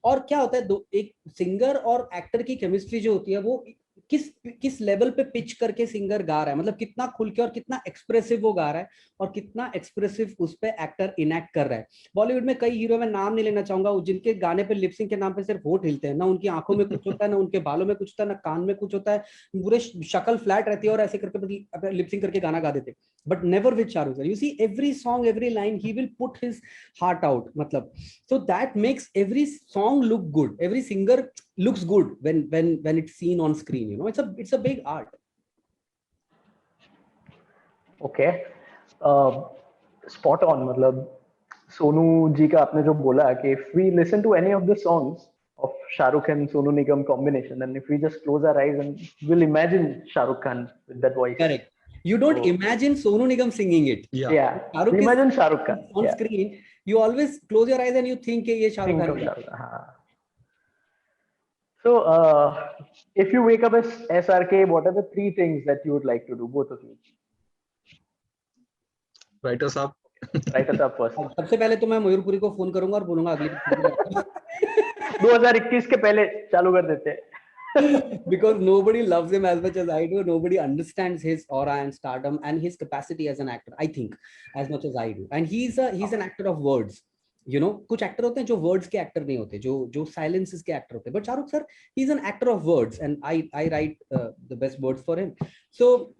C: और क्या होता है, दो एक सिंगर और एक्टर की केमिस्ट्री जो होती है वो किस लेवल पे पिच करके सिंगर गा रहा है, मतलब कितना खुल के और कितना एक्सप्रेसिव वो गा रहा है और कितना एक्सप्रेसिव उस पे एक्टर इनएक्ट कर रहा है. बॉलीवुड में कई हीरो, मैं नाम नहीं लेना चाहूंगा, जिनके गाने पे लिपसिंग के नाम पे सिर्फ होठ हिलते हैं, ना उनकी आंखों में कुछ होता है, ना उनके बालों में कुछ होता है, ना कान में कुछ होता है, पूरे शक्ल फ्लैट रहती है और ऐसे करके लिपसिंग करके गाना गा देते. But never with Shahrukh sir. You see every song, every line he will put his heart out, मतलब so that makes every song look good, every singer looks good when it's seen on screen, you know. It's a big art.
A: okay, spot on. मतलब सोनू जी का आपने जो बोला कि if we listen to any of the songs of Shahrukh and Sonu Nigam combination, and if we just close our eyes and we'll imagine Shahrukh Khan with that voice.
C: Correct. You don't imagine Sonu Nigam singing it.
A: Yeah.
C: Shahrukh
A: We
C: is
A: imagine Shahrukh Khan
C: on
A: yeah.
C: screen. You always close your eyes and you think कि ये शाहरुख
A: Think
C: खान
A: of
C: है.
A: Shahrukh Khan. हाँ. So, if you wake up as SRK, what are the 3 things that you would like to do, both of you?
B: Writer साहब.
A: Write us up first.
C: सबसे पहले तो मैं मयूरपुरी को फोन करूंगा और बोलूंगा अगली
A: 2021 के पहले चालू कर देते हैं.
C: because nobody loves him as much as I do. Nobody understands his aura and stardom and his capacity as an actor, I think, as much as I do. And he's an actor of words. You know, कुछ एक्टर होते हैं जो वर्ड्स के एक्टर नहीं होते, जो साइलेंसेस के एक्टर होते हैं. But Shahrukh sir, he is an actor of words and I write the best words for him. So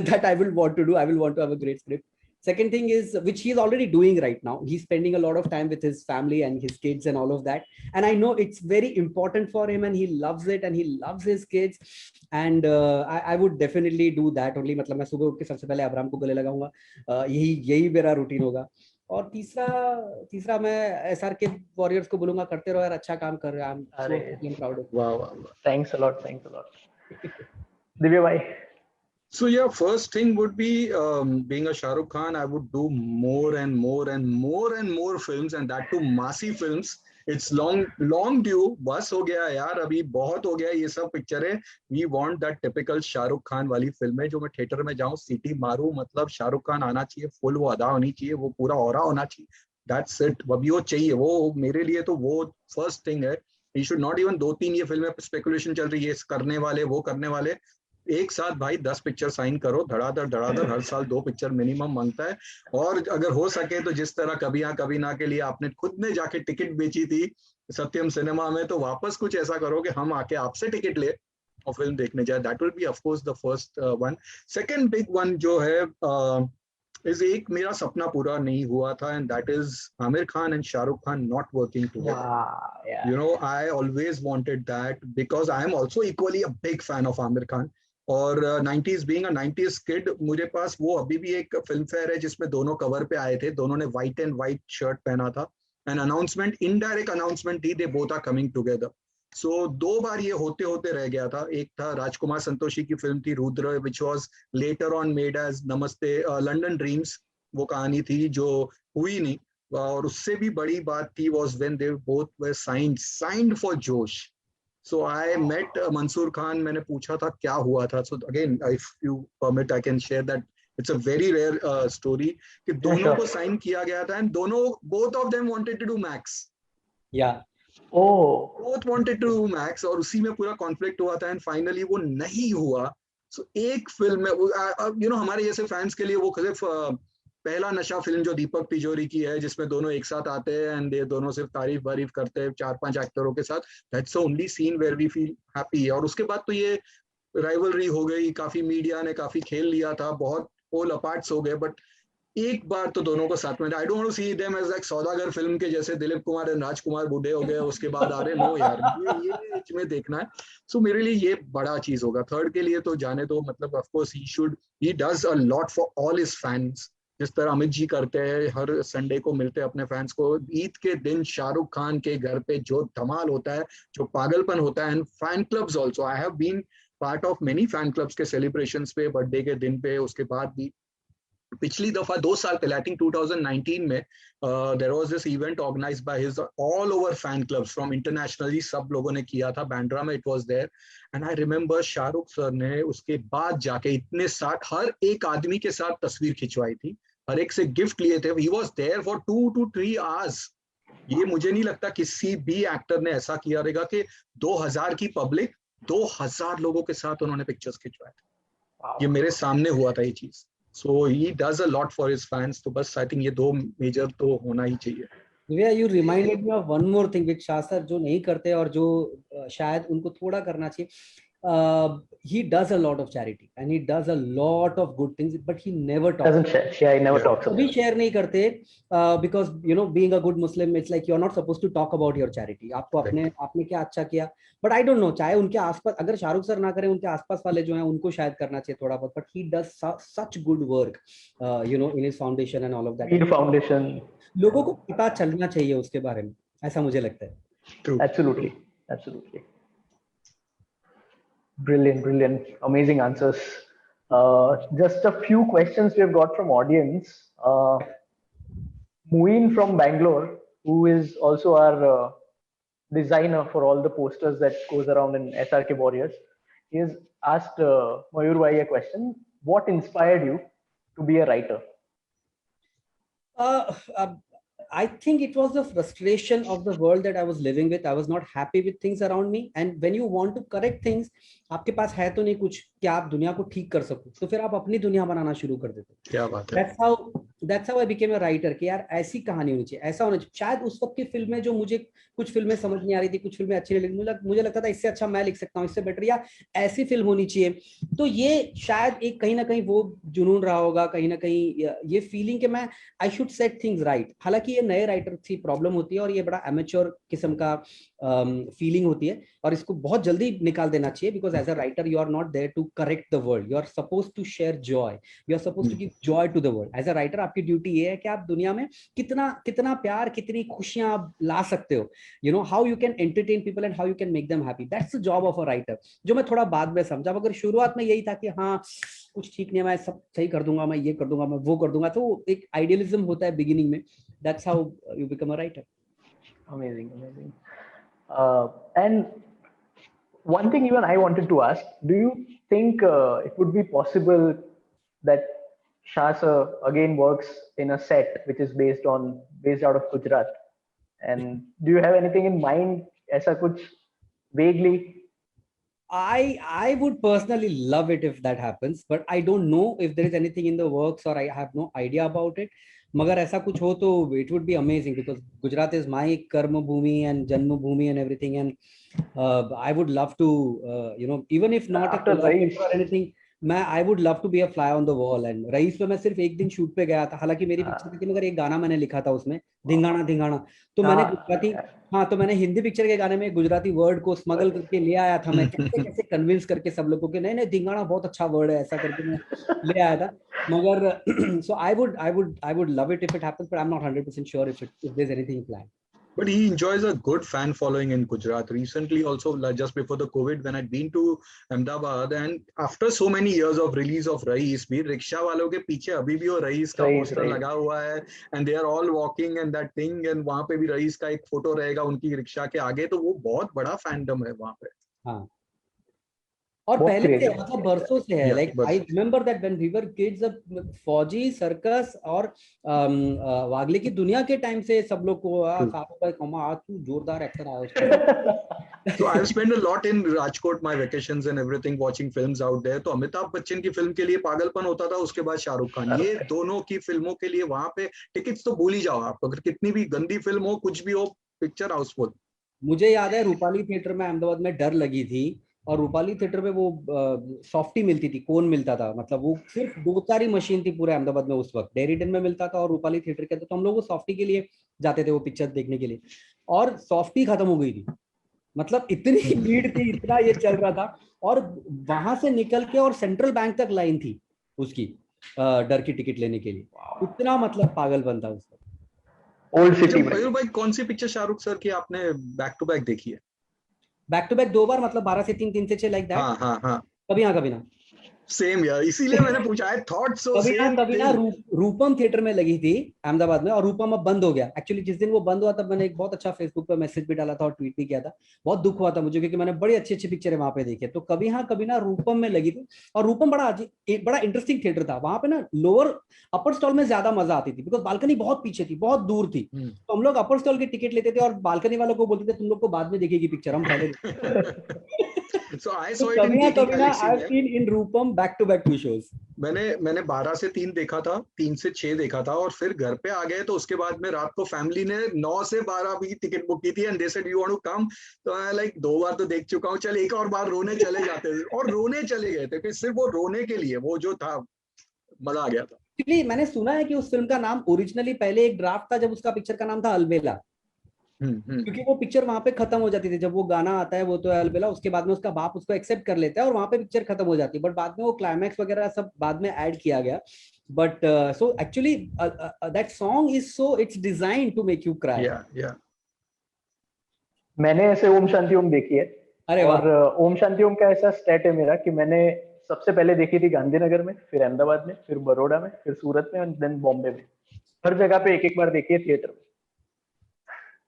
C: that I will want to do. I will want to have a great script. Second thing is, which he's already doing right now, he's spending a lot of time with his family and his kids and all of that, and I know it's very important for him and he loves it and he loves his kids, and I would definitely do that only. मतलब मैं सुबह उठ के सबसे पहले अब्राम को गले लगाऊंगा, यही मेरा रूटीन होगा. और तीसरा मैं SRK वॉरियर्स को बोलूंगा, करते रहो यार, अच्छा काम कर रहे हैं. I'm so proud of you.
B: वाह.
A: Thanks a lot. Divya bhai.
B: So yeah, first thing would be being a Shahrukh Khan, I would do more and more and more and more films, and that too massy films. It's long due. बस हो गया यार, अभी बहुत हो गया ये सब पिक्चर है. We want that typical Shahrukh Khan वाली फिल्म है जो मैं थिएटर में जाऊं, सीटी मारूं, मतलब शाहरुख खान आना चाहिए, फुल वो अदा होनी चाहिए, वो पूरा ऑरा होना चाहिए. That's it. अभी वो चाहिए, वो मेरे लिए तो वो फर्स्ट थिंग है. You should not even 2-3 ये फिल्में स्पेकुलेशन चल रही है, करने वाले वो करने वाले. एक साथ भाई 10 पिक्चर साइन करो, धड़ाधड़ हर साल 2 पिक्चर मिनिमम मांगता है. और अगर हो सके तो जिस तरह कभी हाँ कभी ना के लिए आपने खुद ने जाके टिकट बेची थी सत्यम सिनेमा में, तो वापस कुछ ऐसा करो कि हम आके आपसे टिकट ले और फिल्म देखने जाए. That will be of course the first one. Second big one जो है इज, एक मेरा सपना पूरा नहीं हुआ था, and that is Aamir Khan and Shahrukh Khan not working together. You know, I always wanted that because I am also equally a big fan of Aamir Khan. और 90s, being a 90s kid, मुझे पास वो अभी भी एक फिल्म फेयर है जिसमें दोनों कवर पे आए थे, दोनों ने व्हाइट एंड व्हाइट शर्ट पहना था. एन अनाउंसमेंट, इनडायरेक्ट अनाउंसमेंट थी, they both are coming together. So 2 बार ये होते होते रह गया था. एक था राजकुमार संतोषी की फिल्म थी Rudra, which was later on made as Namaste London dreams. वो कहानी थी जो हुई नहीं. और उससे भी बड़ी बात थी was when they both were signed for जोश. So I met Mansoor Khan. मैंने पूछा था क्या हुआ था. So again, if you permit, I can share that. It's a very rare story कि दोनों को साइन किया गया था, and both of them wanted to do Max.
C: Yeah.
A: Oh.
B: Both wanted to do Max, और उसी में पूरा कॉन्फ्लिक्ट हुआ था, and finally वो नहीं हुआ. So एक फिल्म में, you know, हमारे जैसे फैंस के लिए वो सिर्फ पहला नशा फिल्म जो दीपक तिजोरी की है, जिसमें दोनों एक साथ आते हैं एंड ये दोनों सिर्फ तारीफ करते हैं 4-5 एक्टरों के साथ. That's the only scene where we feel happy. और उसके बाद तो ये राइवलरी हो गई, काफी मीडिया ने काफी खेल लिया था, बहुत पोल अपार्ट्स हो गए. बट एक बार तो दोनों को साथ में, I don't want to see them as like Saudagar film के जैसे दिलीप कुमार एंड राजकुमार बूढ़े हो गए उसके बाद आ रहे, नो यार, ये एज में देखना है। सो मेरे लिए ये बड़ा चीज होगा। थर्ड के लिए तो जाने दो, मतलब of course he does a lot for all his fans, जिस तरह अमित जी करते हैं, हर संडे को मिलते हैं अपने फैंस को। ईद के दिन शाहरुख खान के घर पे जो धमाल होता है, जो पागलपन होता है, and fan clubs also, I have been part of many fan clubs के सेलिब्रेशंस पे, बर्थडे के दिन पे, उसके बाद भी पिछली दफा 2 साल पहले, आई थिंक 2019 में, there was this event organized by his all over fan clubs from internationally, सब लोगों ने किया था, बांद्रा में it was there. And I remember Shahrukh sir ने उसके बाद जाके इतने साथ हर एक आदमी के साथ तस्वीर खिंचवाई थी, हर एक से गिफ्ट लिए थे, he was there for 2 to 3 hours। ये मुझे नहीं लगता किसी भी एक्टर ने ऐसा किया रहेगा कि 2000 की पब्लिक, 2000 लोगों के साथ उन्होंने पिक्चर्स खिंचवाए थे। ये मेरे सामने हुआ था ये चीज। So he does a lot for his fans. तो बस I think ये दो मेजर तो होना ही चाहिए।
C: Yeah, you reminded me of one more thing which Shah sir जो नहीं करते और जो शायद उनको थोड़ा करना चाहिए. He does a lot of charity and he does a lot of good things, but he never talks.
A: Doesn't share. Yeah, he never talks about
C: कभी
A: it.
C: share नहीं करते because you know being a good Muslim it's like you are not supposed to talk about your charity. आपको अपने आपने क्या अच्छा किया, but I don't know, चाहे उनके आसपास अगर शाहरुख सर ना करें, उनके आसपास वाले जो हैं उनको शायद करना चाहिए थोड़ा बहुत, but he does such good work you know in his foundation and all of that.
A: Your foundation.
C: लोगों को पता चलना चाहिए उसके बारे में, ऐसा मुझे लगता है.
B: True.
A: Absolutely, absolutely. Brilliant, amazing answers. Just a few questions we have got from audience. Muin from Bangalore, who is also our designer for all the posters that goes around in SRK Warriors, he has asked Mayur Bhai a question. What inspired you to be a writer?
C: I think it was the frustration of the world that I was living with. I was not happy with things around me. And when you want to correct things, आपके पास है तो नहीं कुछ कि आप दुनिया को ठीक कर सको, तो फिर आप अपनी दुनिया बनाना शुरू कर देते.
B: क्या बात है.
C: That's how I became a writer कि यार ऐसी कहानी होनी चाहिए, ऐसा होना चाहिए. शायद उस वक्त की फिल्में जो मुझे कुछ फिल्में समझ नहीं आ रही थी, कुछ फिल्में अच्छी नहीं लगी, मुझे लगता था इससे अच्छा मैं लिख सकता हूँ, इससे बेटर या ऐसी फिल्म होनी चाहिए. तो ये शायद एक कहीं ना कहीं वो जुनून रहा होगा, कहीं ना कहीं ये फीलिंग कि मैं I should set things right. हालांकि ये नए राइटर की प्रॉब्लम होती है और ये बड़ा एमेच्योर किस्म का फीलिंग होती है और इसको बहुत जल्दी निकाल देना चाहिए, because as a writer you are not there to correct the world, you are suppose to share joy, you are suppose to give joy to the world. As a writer आपकी ड्यूटी ये है कि आप दुनिया में कितना कितना प्यार, कितनी खुशियां आप ला सकते हो, you know how you can entertain people and how you can make them happy. That's the job of a writer, जो मैं थोड़ा बाद में समझा. अगर शुरुआत में यही था कि हाँ कुछ ठीक नहीं है, मैं सब सही कर दूंगा, मैं ये कर दूंगा, मैं वो कर दूंगा, तो एक आइडियलिज्म होता है बिगिनिंग में. That's how you become a writer.
A: Amazing. And one thing even I wanted to ask, do you think it would be possible that Shah sir again works in a set which is based out of Gujarat? And do you have anything in mind, aisa kuch vaguely?
C: I would personally love it if that happens, but I don't know if there is anything in the works or I have no idea about it. मगर ऐसा कुछ हो तो it would be amazing because Gujarat is my karma bhumi and janma bhumi and everything, and I would love to you know even if not
A: After
C: a collaboration or anything, मैं I would love to be a fly on the wall. and rice पे मैं सिर्फ एक दिन शूट पे गया था, हालांकि मेरी पिक्चर थी मगर एक गाना मैंने लिखा था उसमें, धिंगाना धिंगाना, तो मैंने गुजराती, हाँ तो मैंने हिंदी पिक्चर के गाने में गुजराती वर्ड को स्मगल करके ले आया था. मैं कैसे कैसे कन्विंस करके सब लोगों को नहीं नहीं धिंगाना बहुत अच्छा वर्ड है ऐसा करके मैं ले आया था. मगर so I would love it if it happens, but I'm not 100% sure if there's anything planned.
B: But he enjoys a good fan following in Gujarat. Recently also, just before the COVID, when I'd been to Ahmedabad, and after so many years of release of Raees, भी रिक्शा वालों के पीछे अभी भी वो रईस का पोस्टर लगा हुआ है, and they are all walking and that thing, and वहाँ पे भी रईस का एक फोटो रहेगा उनकी रिक्शा के आगे, तो वो बहुत बड़ा फैंडम है वहाँ पे.
C: हाँ और पहले से मतलब बरसों से है. Like I remember that when we were kids, Fauji circus और वागले की दुनिया के टाइम से सब लोग को आज तू जोरदार एक्टर आया.
B: So I've spent a lot in Rajkot, my vacations and everything, watching films out there. तो अमिताभ बच्चन की फिल्म के लिए पागलपन होता था, उसके बाद शाहरुख खान, ये दोनों की फिल्मों के लिए वहां पे टिकट्स तो भूल ही जाओ आप, अगर कितनी भी गंदी फिल्म हो, कुछ भी हो, पिक्चर हाउसफुल.
C: मुझे याद है रूपाली थिएटर में अहमदाबाद में डर लगी थी और रूपाली थिएटर में वो सॉफ्टी मिलती थी, कोन मिलता था, मतलब वो सिर्फ 2-4 ही मशीन थी पूरे अहमदाबाद में उस वक्त, डेरी डेन में मिलता था और रूपाली थिएटर के, तो हम लोग वो सॉफ्टी के लिए जाते थे वो पिक्चर देखने के लिए, और सॉफ्टी खत्म हो गई थी, मतलब इतनी भीड़ थी, इतना ये चल रहा था, और वहां से निकल के और सेंट्रल बैंक तक लाइन थी उसकी डर की टिकट लेने के लिए, इतना मतलब पागलपन था उसका।
A: ओल्ड सिटी
B: अच्छा
A: में।
B: मयूर भाई, कौन सी पिक्चर शाहरुख सर की आपने बैक टू बैक देखी है?
C: बैक टू बैक 2 बार, मतलब 12 से 3, 3 से 6 लाइक दैट।
B: हाँ हाँ हाँ,
C: कभी हाँ कभी ना।
B: सेम यार, इसीलिए मैंने पूछा, आई थॉट सो सेम
C: कभी ना
B: थिंग।
C: रूपम थिएटर में लगी थी अहमदाबाद में, और रूपम अब बंद हो गया एक्चुअली। जिस दिन वो बंद हुआ तब मैंने एक बहुत अच्छा फेसबुक पे मैसेज भी डाला था और ट्वीट भी किया था, बहुत दुख हुआ था मुझे, क्योंकि मैंने बड़ी अच्छी अच्छी पिक्चरें वहां पे देखी। तो कभी हाँ कभी ना रूपम में लगी थी, और रूपम बड़ा इंटरेस्टिंग थिएटर था। वहां पे ना लोअर अपर स्टॉल में ज्यादा मजा आती थी, बिकॉज बालकनी बहुत पीछे थी, बहुत दूर थी, तो हम लोग अपर स्टॉल की टिकट लेते थे और बालकनी वालों को बोलते थे तुम लोग को बाद में देखेगी पिक्चर, हम पहले
B: सो आई
C: तो
B: सॉ इट इन केटी
C: कभी ना
B: गैलेक्सी
C: आई हैव
B: में।
C: Seen in Rupam back to back 2 shows.
B: मैंने 12 से 3 देखा था, 3 से 6 देखा था, और फिर घर पे आ गए तो उसके बाद में रात को फैमिली ने 9 से 12 भी टिकट बुक की थी, and they said you want to come, तो मैं लाइक 2 बार तो देख चुका हूँ, चल एक और बार रोने चले जाते थे, और रोने चले गए थे, फिर सिर्फ वो रोने के लिए, वो जो था मजा आ गया था।
C: एक्चुअली मैंने सुना है कि उस फिल्म का नाम ओरिजिनली पहले एक ड्राफ्ट था, जब उसका पिक्चर का नाम था अलबेला, क्योंकि वो पिक्चर वहां पे खत्म हो जाती थी, जब वो गाना आता है वो तो है अलबेला, उसके बाद में उसका बाप उसको एक्सेप्ट कर लेता है और वहां पे पिक्चर खत्म हो जाती है, बट बाद में वो क्लाइमैक्स वगैरह सब बाद में ऐड किया गया। But so actually that song is so it's design to make you cry.
B: या
A: मैंने ऐसे ओम शांति ओम देखी है।
C: अरे वाह।
A: और ओम शांति ओम का ऐसा स्टेट है मेरा कि मैंने सबसे पहले देखी थी गांधीनगर में, फिर अहमदाबाद में, फिर बड़ौदा में, फिर सूरत में, और देन बॉम्बे में। हर जगह पे एक एक बार देखी है थिएटर में।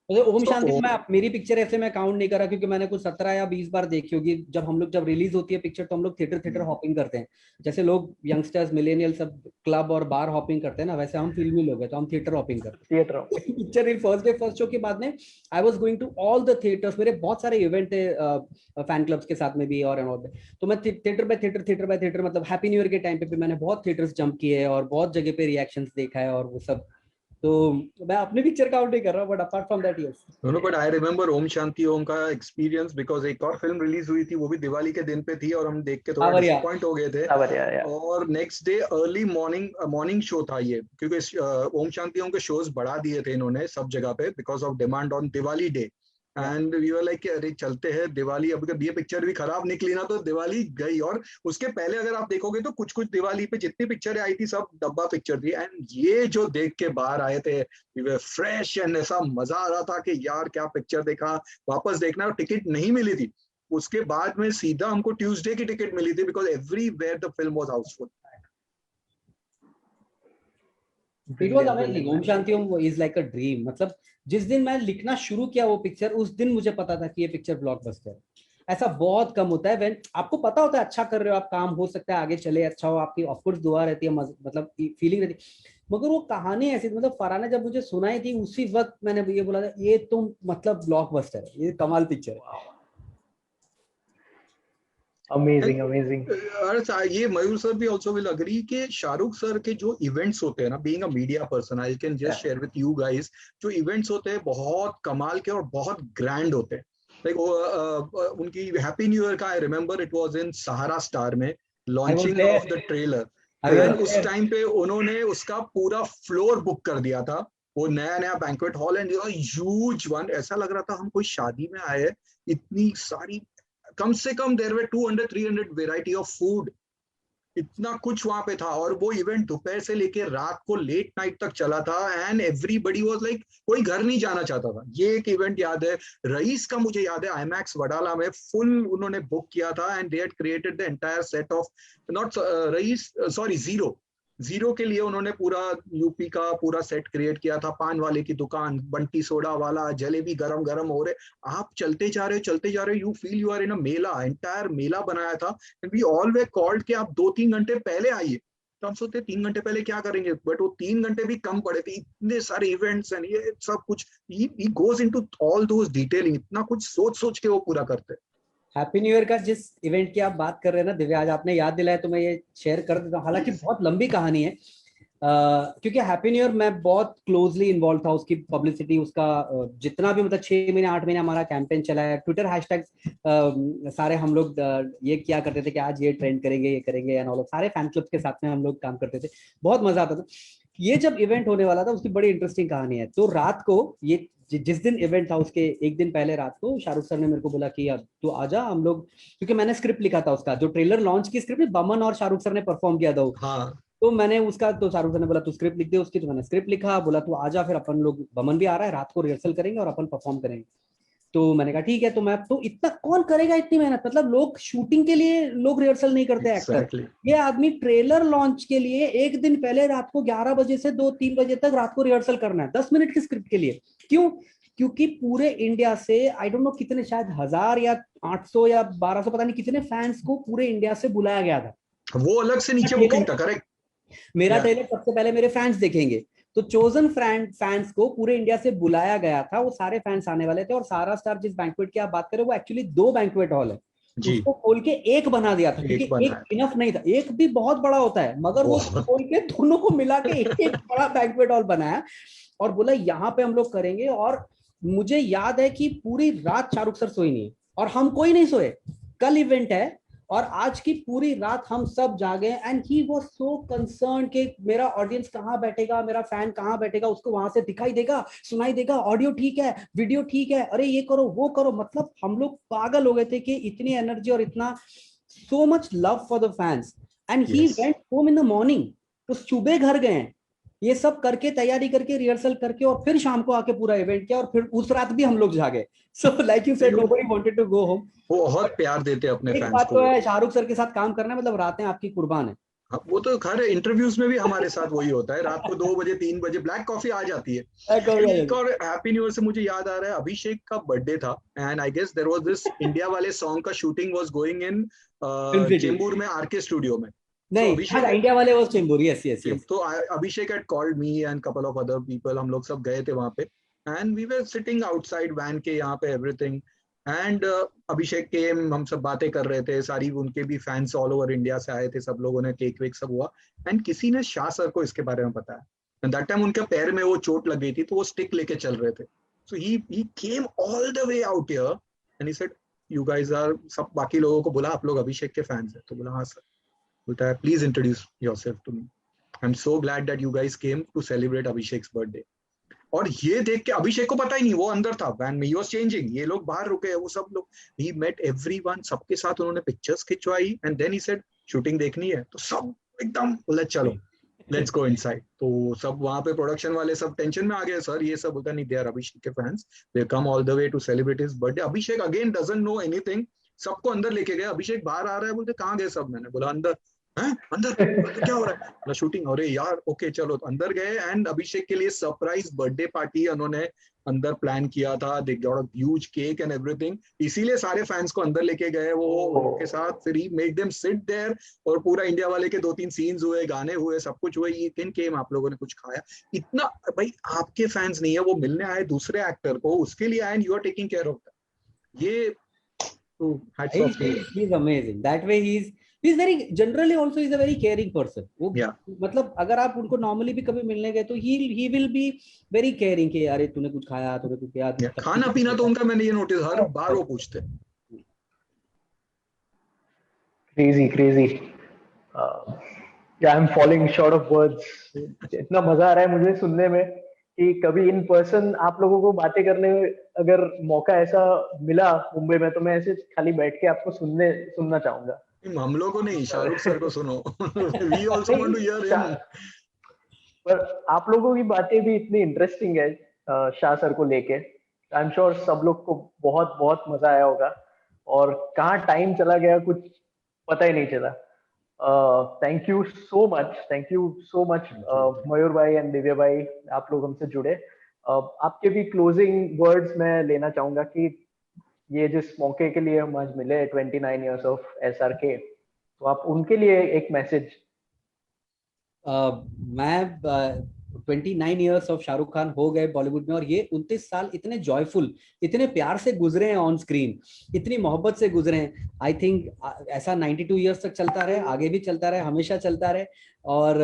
C: तो ओम
B: सो
C: शांति मैं मेरी पिक्चर ऐसे मैं काउंट नहीं करा, क्योंकि मैंने कुछ 17 या 20 बार देखी होगी। जब रिलीज होती है पिक्चर तो हम लोग थिएटर हॉपिंग करते हैं, जैसे लोग यंगस्टर्स मिलेनियल सब क्लब और बार हॉपिंग करते हैं ना, वैसे हम फिल्मी लोग हैं तो हम थिएटर हॉपिंग करते हैं।
A: Theatre
C: picture first day first show के बाद में I was going to all the theatres, मेरे बहुत सारे इवेंट थे फैन क्लब्स के साथ में भी और तो मैं थिएटर मतलब हैप्पी न्यू ईयर के टाइम पे भी मैंने बहुत थिएटर्स जंप किए और बहुत जगह पे रिएक्शंस देखा है और वो सब। तो मैं अपनी पिक्चर काउंट नहीं कर रहा, but apart from that yes.
B: No but I remember Om Shanti Om का एक्सपीरियंस, बिकॉज एक और फिल्म रिलीज हुई थी, वो भी दिवाली के दिन पे थी, और हम देख के थोड़ा
C: सावरिया।
B: डिसअपॉइंट हो गए थे।
A: सावरिया।
B: और next day early morning show था ये, क्योंकि ओम शांति ओम के शोज बढ़ा दिए थे इन्होंने सब जगह पे because of demand on Diwali day, and we were like अरे चलते हैं दिवाली, अब ये पिक्चर भी खराब निकली ना तो दिवाली गई। और उसके पहले अगर आप देखोगे तो कुछ कुछ दिवाली पे जितनी पिक्चरें आई थी सब डब्बा पिक्चर थी, एंड ये जो देख के बाहर आए थे वी वर फ्रेश, एंड ऐसा मजा आ रहा था कि यार क्या पिक्चर देखा, वापस देखना। और टिकट नहीं मिली थी, उसके बाद में सीधा हमको ट्यूसडे की टिकट मिली थी, because everywhere the film was house full.
C: It was amazing. Om Shanti Om is like a dream, मतलब जिस दिन मैं लिखना शुरू किया वो पिक्चर, उस दिन मुझे पता था कि ये पिक्चर ब्लॉकबस्टर है। ऐसा बहुत कम होता है, व्हेन आपको पता होता है अच्छा कर रहे हो आप, काम हो सकता है आगे चले अच्छा हो, आपकी ऑफ कोर्स दुआ रहती है, मतलब फीलिंग रहती है, मगर वो कहानी ऐसी, मतलब फरहान ने जब मुझे सुनाई थी उसी वक्त मैंने ये बोला था ये तो मतलब ब्लॉकबस्टर है, ये कमाल पिक्चर है।
A: Amazing amazing.
B: ये मयूर सर भी ऑल्सो विल अग्री कि शाहरुख सर के जो इवेंट्स होते हैं ना, being a media person I can just share with you guys, जो इवेंट्स होते हैं बहुत कमाल के और बहुत ग्रैंड होते हैं। लाइक उनकी हैप्पी न्यू ईयर का I remember it was in Sahara star में launching of the trailer, and उस टाइम पे उन्होंने उसका पूरा फ्लोर बुक कर दिया था, वो नया नया banquet hall, and huge one, ऐसा लग रहा था हम कोई शादी में आए, इतनी सारी, कम से कम there were 200-300 variety of food, इतना कुछ वहां पे था। और वो इवेंट दोपहर से लेके रात को लेट नाइट तक चला था, एंड एवरीबडी वाज लाइक कोई घर नहीं जाना चाहता था। ये एक इवेंट याद है। रईस का मुझे याद है आईमैक्स वडाला में फुल उन्होंने बुक किया था, and they had created the entire set of not Raees sorry Zero के लिए उन्होंने पूरा यूपी का पूरा सेट क्रिएट किया था। पान वाले की दुकान, बंटी सोडा वाला, जलेबी गरम गरम हो रहे, आप चलते जा रहे, you feel you are in a mela, entire mela बनाया था। And we all were called कि आप 2-3 घंटे पहले आइए, तो हम सोचते 3 घंटे पहले क्या करेंगे, बट वो 3 घंटे भी कम पड़े थे, इतने सारे इवेंट्स एंड ये सब कुछ, he goes into all those detailing, इतना कुछ सोच सोच के वो पूरा करते हैं।
C: हैप्पी न्यू ईयर का जिस इवेंट की आप बात कर रहे हैं ना दिव्या, आज आपने याद दिलाया तो मैं ये शेयर कर देता हूँ, हालांकि बहुत लंबी कहानी है। क्योंकि हैप्पी न्यू ईयर मैं बहुत क्लोजली इन्वॉल्व था, उसकी पब्लिसिटी, उसका जितना भी मतलब 6 महीने 8 महीने हमारा कैंपेन चला है, ट्विटर हैशटैग सारे हम लोग ये किया करते थे कि आज ये ट्रेंड करेंगे, ये करेंगे एंड ऑल, सारे फैन क्लब के साथ में हम लोग काम करते थे, बहुत मजा आता था। ये जब इवेंट होने वाला था उसकी बड़ी इंटरेस्टिंग कहानी है। तो रात को ये जिस दिन इवेंट था उसके एक दिन पहले रात को शाहरुख सर ने मेरे को बोला कि अब तू आजा, हम लोग, क्योंकि मैंने स्क्रिप्ट लिखा था उसका, जो ट्रेलर लॉन्च की स्क्रिप्ट बमन और शाहरुख सर ने परफॉर्म किया था वो।
B: हाँ
C: तो मैंने उसका, तो शाहरुख सर ने बोला तू स्क्रिप्ट लिख दे उसकी, तो मैंने स्क्रिप्ट लिखा, बोला तू आजा, फिर अपन लोग, बमन भी आ रहा है, रात को रिहर्सल करेंगे और अपन परफॉर्म करेंगे। तो मैंने कहा ठीक है। तो मैं, तो इतना कौन करेगा इतनी मेहनत, मतलब लोग शूटिंग के लिए लोग रिहर्सल नहीं करते एक्टर,
B: exactly.
C: ये आदमी ट्रेलर लॉन्च के लिए एक दिन पहले रात को 11 बजे से 2-3 बजे तक रात को रिहर्सल करना है 10 मिनट की स्क्रिप्ट के लिए। क्यों? क्योंकि पूरे इंडिया से आई डोंट नो कितने, शायद 1000 या 800 या 1200 पता नहीं कितने फैंस को पूरे इंडिया से बुलाया गया था।
B: वो अलग से नीचे बुकिंग था, करेक्ट।
C: मेरा ट्रेलर सबसे पहले मेरे फैंस देखेंगे, तो चोजन फैंस को पूरे इंडिया से बुलाया गया था, वो सारे फैंस आने वाले थे। और सारा स्टार जिस बैंक्वेट की आप बात करें वो एक्चुअली 2 बैंक्वेट हॉल है, उसको खोल के एक बना दिया था, क्योंकि एक इनफ नहीं था, एक भी बहुत बड़ा होता है, मगर वो खोल के दोनों को मिला के एक बड़ा बैंक्वेट हॉल बनाया और बोला यहाँ पे हम लोग करेंगे। और मुझे याद है कि पूरी रात शाहरुख सर सोई नहीं और हम कोई नहीं सोए। कल इवेंट है और आज की पूरी रात हम सब जागे and he was so concern कि मेरा ऑडियंस कहाँ बैठेगा, मेरा फैन कहाँ बैठेगा, उसको वहां से दिखाई देगा, सुनाई देगा, ऑडियो ठीक है, वीडियो ठीक है, अरे ये करो वो करो। मतलब हम लोग पागल हो गए थे कि इतनी एनर्जी और इतना so much love for the fans. And he went home in the morning, तो सुबह घर गए, ये सब करके, तैयारी करके, रिहर्सल करके, और फिर शाम को आके पूरा इवेंट किया और फिर उस रात भी हम लोग जागे। So like you said, nobody wanted to go home.
B: वो बहुत प्यार देते अपने फैंस को।
C: एक बात तो है, शाहरुख सर के साथ काम करना मतलब रातें आपकी कुर्बान है।
B: वो तो हर इंटरव्यूज में भी हमारे साथ वही होता है, रात को 2 बजे 3 बजे ब्लैक कॉफी आ जाती है। एक और हैप्पी न्यू ईयर से मुझे याद आ रहा है, अभिषेक का बर्थडे था and I guess there was this India वाले सॉन्ग का shooting was going in Chembur में आरके स्टूडियो में।
C: नहीं, इंडिया वाले was Chembur, yes yes yes.
B: तो Abhishek had called me and couple of other people, हम लोग सब गए थे वहां पे and we were sitting outside van के यहाँ पे everything and अभिषेक के हम सब बातें कर रहे थे, सारी उनके भी फैंस ऑल ओवर इंडिया से आए थे, सब लोगों ने केक वेक सब हुआ एंड किसी ने शाह सर को इसके बारे में बताया एंड दैट टाइम उनके पैर में वो चोट लग गई थी तो वो स्टिक लेके चल रहे थे। So he came all the way out here and he said you guys are, सब बाकी लोगों को बोला आप लोग अभिषेक के फैंस हैं, तो बोला हाँ सर। बोलता है please introduce yourself to me, I am so glad that you guys came to celebrate Abhishek's birthday. और ये देख के अभिषेक को पता ही नहीं, वो अंदर था वैन में, ही वाज चेंजिंग, ये लोग बाहर रुके, वो सब लोग, ही मेट एवरीवन, सबके साथ उन्होंने पिक्चर्स खिंचवाई and then he said shooting देखनी है, तो सब एकदम बोले चलो लेट्स गो इनसाइड। तो सब वहां पे प्रोडक्शन वाले सब टेंशन में आ गए, सर ये सब बोलता नहीं, दे आर अभिषेक के fans, they come all the way to celebrate his birthday. Abhishek again doesn't know anything, सबको अंदर लेके गए, अभिषेक बाहर आ रहा है, बोलते कहाँ गए सब, मैंने बोला अंदर। अंदर क्या हो रहा है, शूटिंग, अरे यार ओके चलो, तो अंदर गए एंड अभिषेक के लिए सरप्राइज बर्थडे पार्टी उन्होंने अंदर प्लान किया था, they got a huge cake and everything, इसीलिए सारे फैंस को अंदर लेके गए वो उनके साथ, फिर ही मेक देम सिट देयर और पूरा इंडिया वाले के 2-3 सीन्स हुए, गाने हुए, सब कुछ हुए, ये किन केम आप लोगों ने कुछ खाया, इतना भाई आपके फैंस नहीं है, वो मिलने आए दूसरे एक्टर को, उसके लिए आए and you are taking care of that. ये तो hats off,
C: he is amazing that way, he is very generally also is a very caring person. वो मतलब अगर आप उनको नॉर्मली भी कभी मिलने गए तो he will be very caring कि अरे तूने कुछ खाया, तूने कुछ किया,
B: खाना पीना तो उनका मैंने ये नोटिस हर बार वो पूछते।
A: Crazy I am falling short of words. इतना मजा आ रहा है मुझे सुनने में कि कभी इन पर्सन आप लोगों को बातें करने में अगर मौका ऐसा मिला मुंबई में, तो मैं ऐसे खाली बैठ के आपको सुनना चाहूंगा।
B: हम लोगों नहीं, शाहरुख सर को सुनो। We also want to hear him.
A: पर आप लोगों की बातें भी इतनी इंटरेस्टिंग है शाह सर को लेके, आई एम श्योर सब लोग को बहुत बहुत मजा आया होगा और कहाँ टाइम चला गया कुछ पता ही नहीं चला। थैंक यू सो मच मयूर भाई एंड दिव्या भाई, आप लोग हमसे जुड़े। आपके भी क्लोजिंग वर्ड्स मैं लेना चाहूंगा कि ये जिस मौके के लिए हम आज मिले 29 इयर्स ऑफ SRK, तो आप उनके लिए एक मैसेज।
C: मैं 29 इयर्स ऑफ शाहरुख खान हो गए बॉलीवुड में, और ये 29 साल इतने जॉयफुल, इतने प्यार से गुजरे हैं ऑन स्क्रीन, इतनी मोहब्बत से गुजरे हैं। आई थिंक ऐसा 92 इयर्स तक चलता रहे, आगे भी चलता रहे, हमेशा चलता रहे। और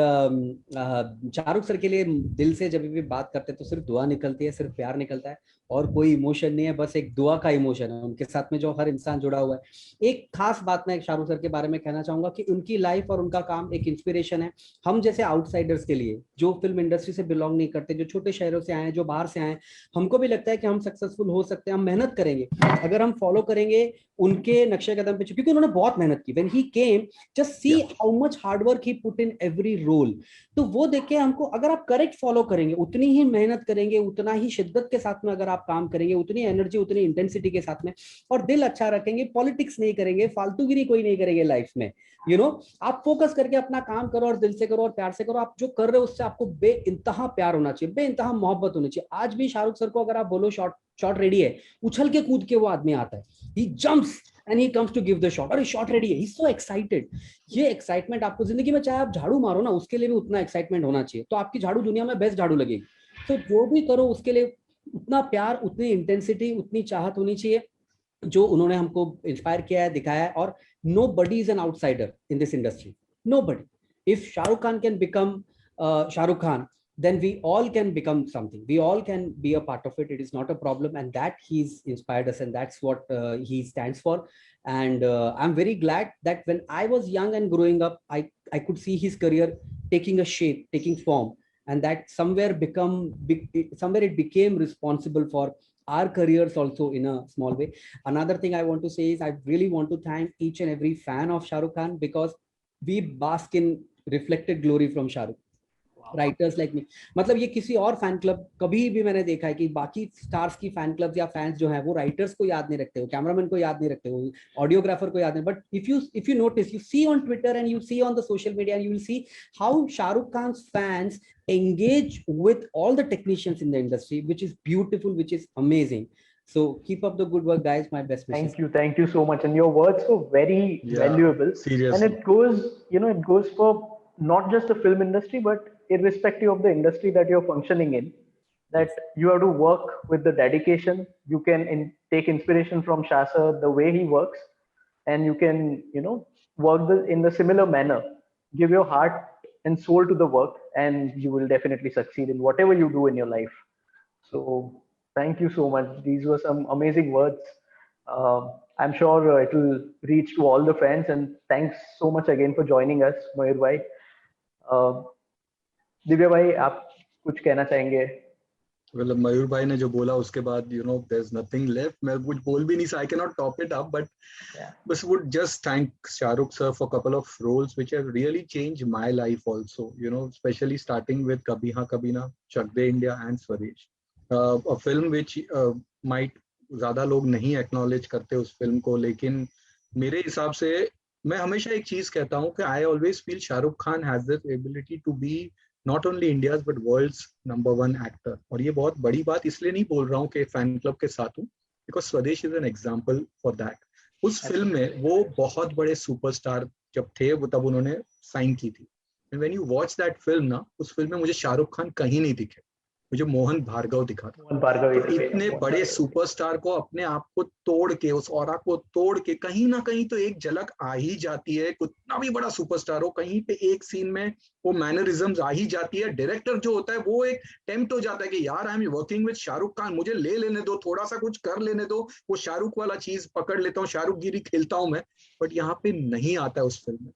C: शाहरुख सर के लिए दिल से जब भी बात करते हैं तो सिर्फ दुआ निकलती है, सिर्फ प्यार निकलता है, और कोई इमोशन नहीं है, बस एक दुआ का इमोशन है उनके साथ में जो हर इंसान जुड़ा हुआ है। एक खास बात मैं शाहरुख सर के बारे में कहना चाहूंगा कि उनकी लाइफ और उनका काम एक इंस्पिरेशन है हम जैसे आउटसाइडर्स के लिए, जो फिल्म इंडस्ट्री से बिलोंग नहीं करते, जो छोटे शहरों से आए हैं, जो बाहर से आए हैं। हमको भी लगता है कि हम सक्सेसफुल हो सकते हैं, हम मेहनत करेंगे अगर हम फॉलो करेंगे उनके नक्शे कदम पे, क्योंकि उन्होंने बहुत मेहनत की। When he came, just see how much hard work he put in every role. तो वो देखे हमको, अगर आप करेक्ट फॉलो करेंगे, उतनी ही मेहनत करेंगे, उतना ही शिद्दत के साथ में अगर आप काम करेंगे, उतनी एनर्जी, उतनी इंटेंसिटी के साथ में, और दिल अच्छा रखेंगे, पॉलिटिक्स नहीं करेंगे, फालतूगिरी कोई नहीं करेंगे लाइफ में, आप फोकस करके अपना काम करो और दिल से करो और प्यार से करो। आप जो कर रहे हो उससे आपको बेइंतहा प्यार होना चाहिए, बेइंतहा मोहब्बत होनी चाहिए। आज भी शाहरुख सर को अगर आप बोलो शॉट शॉट रेडी है, उछल के कूद के वो आदमी आता है, he jumps and he comes to give the shot, अरे शॉट रेडी है, ही सो एक्साइटेड। ये एक्साइटमेंट आपको जिंदगी में, चाहे आप झाड़ू मारो ना, उसके लिए भी उतना एक्साइटमेंट होना चाहिए, तो आपकी झाड़ू दुनिया में बेस्ट झाड़ू लगेगी। तो जो भी करो उसके लिए उतना प्यार, उतनी इंटेंसिटी, उतनी चाहत होनी चाहिए जो उन्होंने हमको इंस्पायर किया है, दिखाया है। और nobody is an outsider in this industry, nobody. If Shahrukh Khan can become Shahrukh Khan, then we all can become something, we all can be a part of it. It is not a problem, and that he's inspired us, and that's what he stands for. And I'm very glad that when I was young and growing up, I could see his career taking a shape, taking form, and that somewhere it became responsible for our careers also in a small way. Another thing I want to say is I really want to thank each and every fan of Shah Rukh Khan, because we bask in reflected glory from Shah Rukh, writers like me. मतलब ये किसी और फैन क्लब कभी भी मैंने देखा है कि बाकी स्टार्स की फैन क्लब या फैंस जो है वो राइटर्स को याद नहीं रखते हो, कैमरामैन को याद नहीं रखते हो, ऑडियोग्राफर को याद नहीं। But if you notice, you see on Twitter and you see on the social media, you will see how Shahrukh Khan fans engage with all the technicians in the industry, which is beautiful, which is amazing. So keep up the good work, guys. My best wishes.
A: Thank you so much, and your words were very valuable.
B: Seriously.
A: And it goes for not just the film industry, but irrespective of the industry that you're functioning in, that you have to work with the dedication. You can take inspiration from Shah sir, the way he works, and you can work in the similar manner. Give your heart and soul to the work, and you will definitely succeed in whatever you do in your life. So thank you so much. These were some amazing words. I'm sure it will reach to all the fans, and thanks so much again for joining us, Mayur bhai. Divya भाई, आप कुछ कहना चाहेंगे?
B: मतलब मयूर भाई ने जो बोला उसके बाद देयर इज नथिंग लेफ्ट, मैं कुछ बोल भी नहीं सकता, आई कैन नॉट टॉप इट अप, बट बस would just thank Shahrukh sir for couple of roles which have really changed my life also, specially starting with Kabhi Haan कभी ना, चक दे इंडिया एंड स्वदेश, अ फिल्म व्हिच माइट ज्यादा लोग नहीं एक्नॉलेज करते उस फिल्म को, लेकिन मेरे हिसाब से मैं हमेशा एक चीज कहता हूँ कि I always feel Shahrukh Khan has this ability to be not only India's but world's number 1 actor. और ये बहुत बड़ी बात इसलिए नहीं बोल रहा हूँ कि फैन क्लब के साथ हूँ, बिकॉज स्वदेश is an example for that. उस फिल्म में वो बहुत बड़े सुपरस्टार जब थे वो तब उन्होंने साइन की थी, and when you watch that film ना, उस फिल्म में मुझे शाहरुख खान कहीं नहीं दिखे, मुझे मोहन भार्गव दिखा था। तो इतने बड़े सुपरस्टार को अपने आप को तोड़ के, उस ऑरा को तोड़ के, कहीं ना कहीं तो एक झलक आ ही जाती है, कितना भी बड़ा सुपरस्टार हो, कहीं पे एक सीन में वो मैनरिज्म्स आ ही जाती है। डायरेक्टर जो होता है वो एक टेम्प्ट हो जाता है कि यार I am working with Shahrukh Khan, मुझे ले लेने दो, थोड़ा सा कुछ कर लेने दो, वो शाहरुख वाला चीज पकड़ लेता हूँ, शाहरुख गिरी खेलता हूँ मैं, बट यहाँ पे नहीं आता है उस फिल्म में।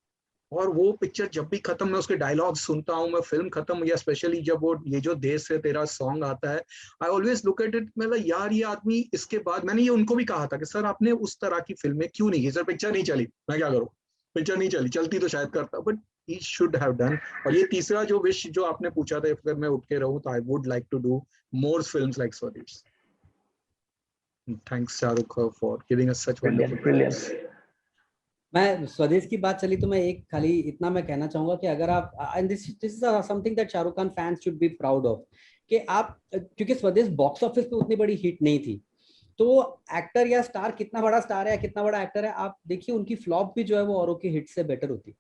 B: और वो पिक्चर जब भी खत्म, मैं उसके डायलॉग सुनता हूँ, मैं फिल्म खत्म, या स्पेशली जब वो ये जो देश है तेरा सॉन्ग आता है, I always look at it, मतलब यार ये आदमी, इसके बाद मैंने ये उनको भी कहा था कि सर आपने उस तरह की फिल्में क्यों नहीं की, सर पिक्चर नहीं चली, मैं क्या करूँ, पिक्चर नहीं चली, चलती तो शायद करता, but he should have done. और ये तीसरा जो विश जो आपने पूछा था, अगर मैं उठ के रहूं तो I would like to do more films like Swades. Thanks Shahrukh for giving us such wonderful films.
C: मैं स्वदेश की बात चली तो मैं एक खाली इतना मैं कहना चाहूंगा कि अगर आप, and this is something that Shahrukh Khan fans should be proud of, कि आप, क्योंकि स्वदेश बॉक्स ऑफिस पे उतनी बड़ी हिट नहीं थी, तो एक्टर या स्टार कितना बड़ा स्टार है या कितना बड़ा एक्टर है, आप देखिए उनकी फ्लॉप भी जो है वो औरों की हिट से बेटर होती।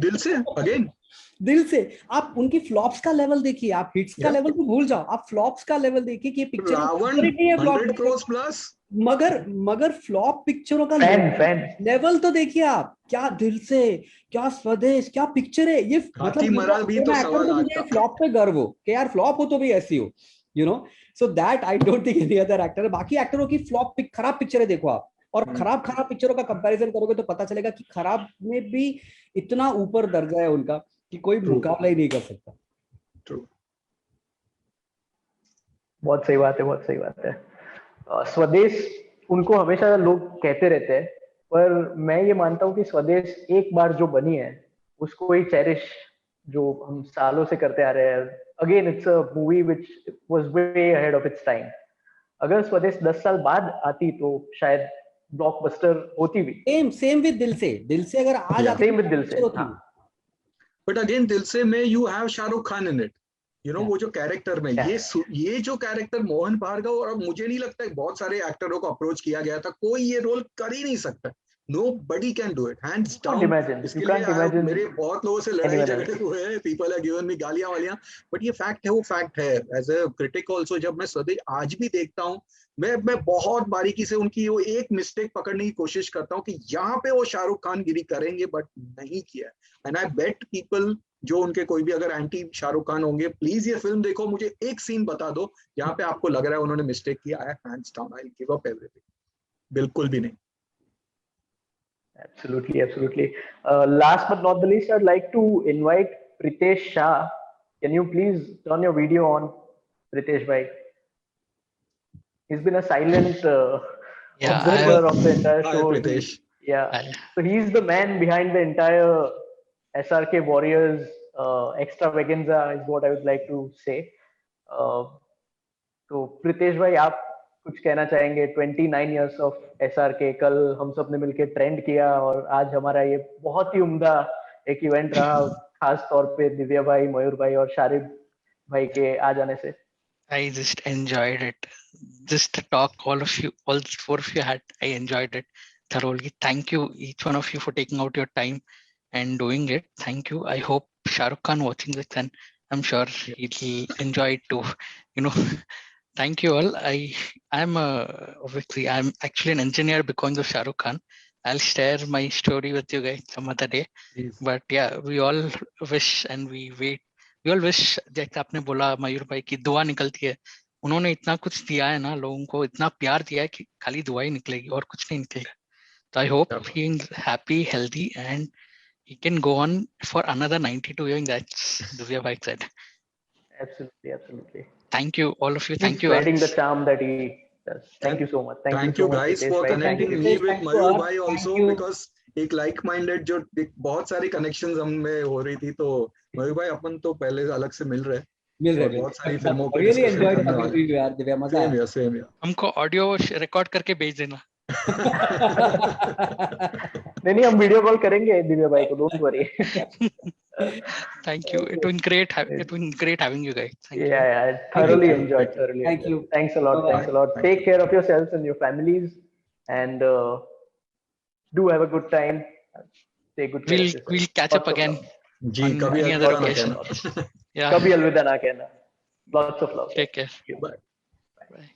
B: दिल से अगेन
C: दिल से। आप उनकी फ्लॉप्स का लेवल देखिए, आप हिट्स का लेवल तो भूल जाओ, आप फ्लॉप्स का लेवल देखिए कि ये पिक्चर
B: रावण 100 crores प्लस,
C: मगर फ्लॉप पिक्चरों का
A: फैन
C: लेवल तो देखिए आप, क्या दिल से, क्या स्वदेश, क्या पिक्चर है ये।
B: हाथी
C: मतलब
B: मरा भी तो सवा लाख का।
C: फ्लॉप पे गर्व हो कि यार फ्लॉप हो तो भी ऐसी हो, you know. So that I don't think any other actor. बाकी एक्टरों की फ्लॉप खराब पिक्चरें देखो आप, और खराब पिक्चरों का कंपैरिजन करोगे तो पता चलेगा कि खराब में भी इतना ऊपर दर्जा है उनका कि कोई मुकाबला ही नहीं कर सकता।
A: बहुत सही बात है, बहुत सही बात है। स्वदेश उनको हमेशा लोग कहते रहते हैं, पर मैं ये मानता हूँ कि स्वदेश एक बार जो बनी है उसको ही चेरिश, जो हम सालों से करते आ रहे हैं। Again it's a movie which was way ahead of its time. अगर स्वदेश 10 साल बाद आती तो शायद ब्लॉकबस्टर होती भी।
C: सेम विद दिल से अगर आज आती
A: सेम विद दिल से, हाँ।
B: बट अगेन दिल से में you have Shahrukh Khan in it, you know, वो जो कैरेक्टर में ये जो कैरेक्टर मोहन भार्गव, और मुझे नहीं लगता है बहुत सारे एक्टरों को अप्रोच किया गया था, कोई ये रोल कर ही नहीं सकता। Nobody can do it, hands down. इसके लिए मेरे बहुत लोगों से लड़ाई झगड़े हुए हैं, people have given me गालियां वालियां, बट ये फैक्ट है, वो फैक्ट है। एज ए क्रिटिक ऑल्सो, जब मैं स्वदेश आज भी देखता हूँ, मैं बहुत बारीकी से उनकी वो एक मिस्टेक पकड़ने की कोशिश करता हूँ कि यहाँ पे वो शाहरुख खान गिरी करेंगे, बट नहीं किया। एंड आई बेट पीपल जो उनके कोई भी अगर एंटी शाहरुख खान होंगे, प्लीज ये फिल्म देखो, मुझे एक सीन बता दो जहाँ पे आपको लग रहा है उन्होंने मिस्टेक किया है। Hands down, I give up everything. बिल्कुल भी नहीं।
A: Absolutely, absolutely. Last but not the least, I'd like to invite Pritesh Shah. Can you please turn your video on, Pritesh bhai? He's been a silent observer of the entire show.
B: Hi, Pritesh.
A: So he's the man behind the entire SRK Warriors extravaganza, is what I would like to say. तो प्रीतेश भाई, आप कुछ कहना चाहेंगे? 29 इयर्स ऑफ SRK, कल हम सब ने मिलकर ट्रेंड किया और आज हमारा ये बहुत ही उम्दा एक इवेंट रहा, खास तौर पे दिव्या भाई, मयूर भाई और शारिब भाई के आ जाने से।
E: I just enjoyed it. Just to talk, all four of you had, I enjoyed it thoroughly. Thank you, each one of you, for taking out your time and doing it. Thank you. I hope Shah Rukh Khan watching this, and I'm sure he'll enjoy it too. You know, thank you all. I'm obviously I'm actually an engineer because of Shah Rukh Khan. I'll share my story with you guys some other day. Please. But yeah, we all wish and we wait. We all wish, जैसे आपने बोला मयूर भाई की दुआ निकलती है, उन्होंने इतना कुछ दिया है ना, लोगों को इतना प्यार दिया है कि खाली दुआ ही निकलेगी और कुछ नहीं निकलेगा। तो I hope he is happy, healthy, and he can go on for another 92 years. That's Divya Bhai said.
A: Absolutely, absolutely.
E: Thank you, all of you. Thank you.
A: Spreading the charm that he does. Thank you so much.
B: Thank you guys for connecting me with Mayur Bhai also, because एक लाइक माइंडेड जो बहुत सारी कनेक्शंस हम में हो रही थी। तो मयूर भाई, अपन तो पहले अलग से मिल रहे बहुत सारी फिल्मों पे डिस्कशन करने वाले। सेम यार।
E: हमको ऑडियो रिकॉर्ड करके भेज देना।
A: नहीं, हम वीडियो कॉल करेंगे दिव्या भाई को, don't worry.
E: Thank you. It was great having you guys. Thank you.
A: I thoroughly enjoyed.
C: Thank you.
A: Thanks a lot. Thanks a lot. Take care of yourselves and your families, and do have a good time. Take good care of yourself.
E: We'll catch up again.
B: जी, कभी अलविदा ना कहना।
A: कभी अलविदा ना कहना। Lots of love.
E: Take care.
B: Bye.
E: Bye.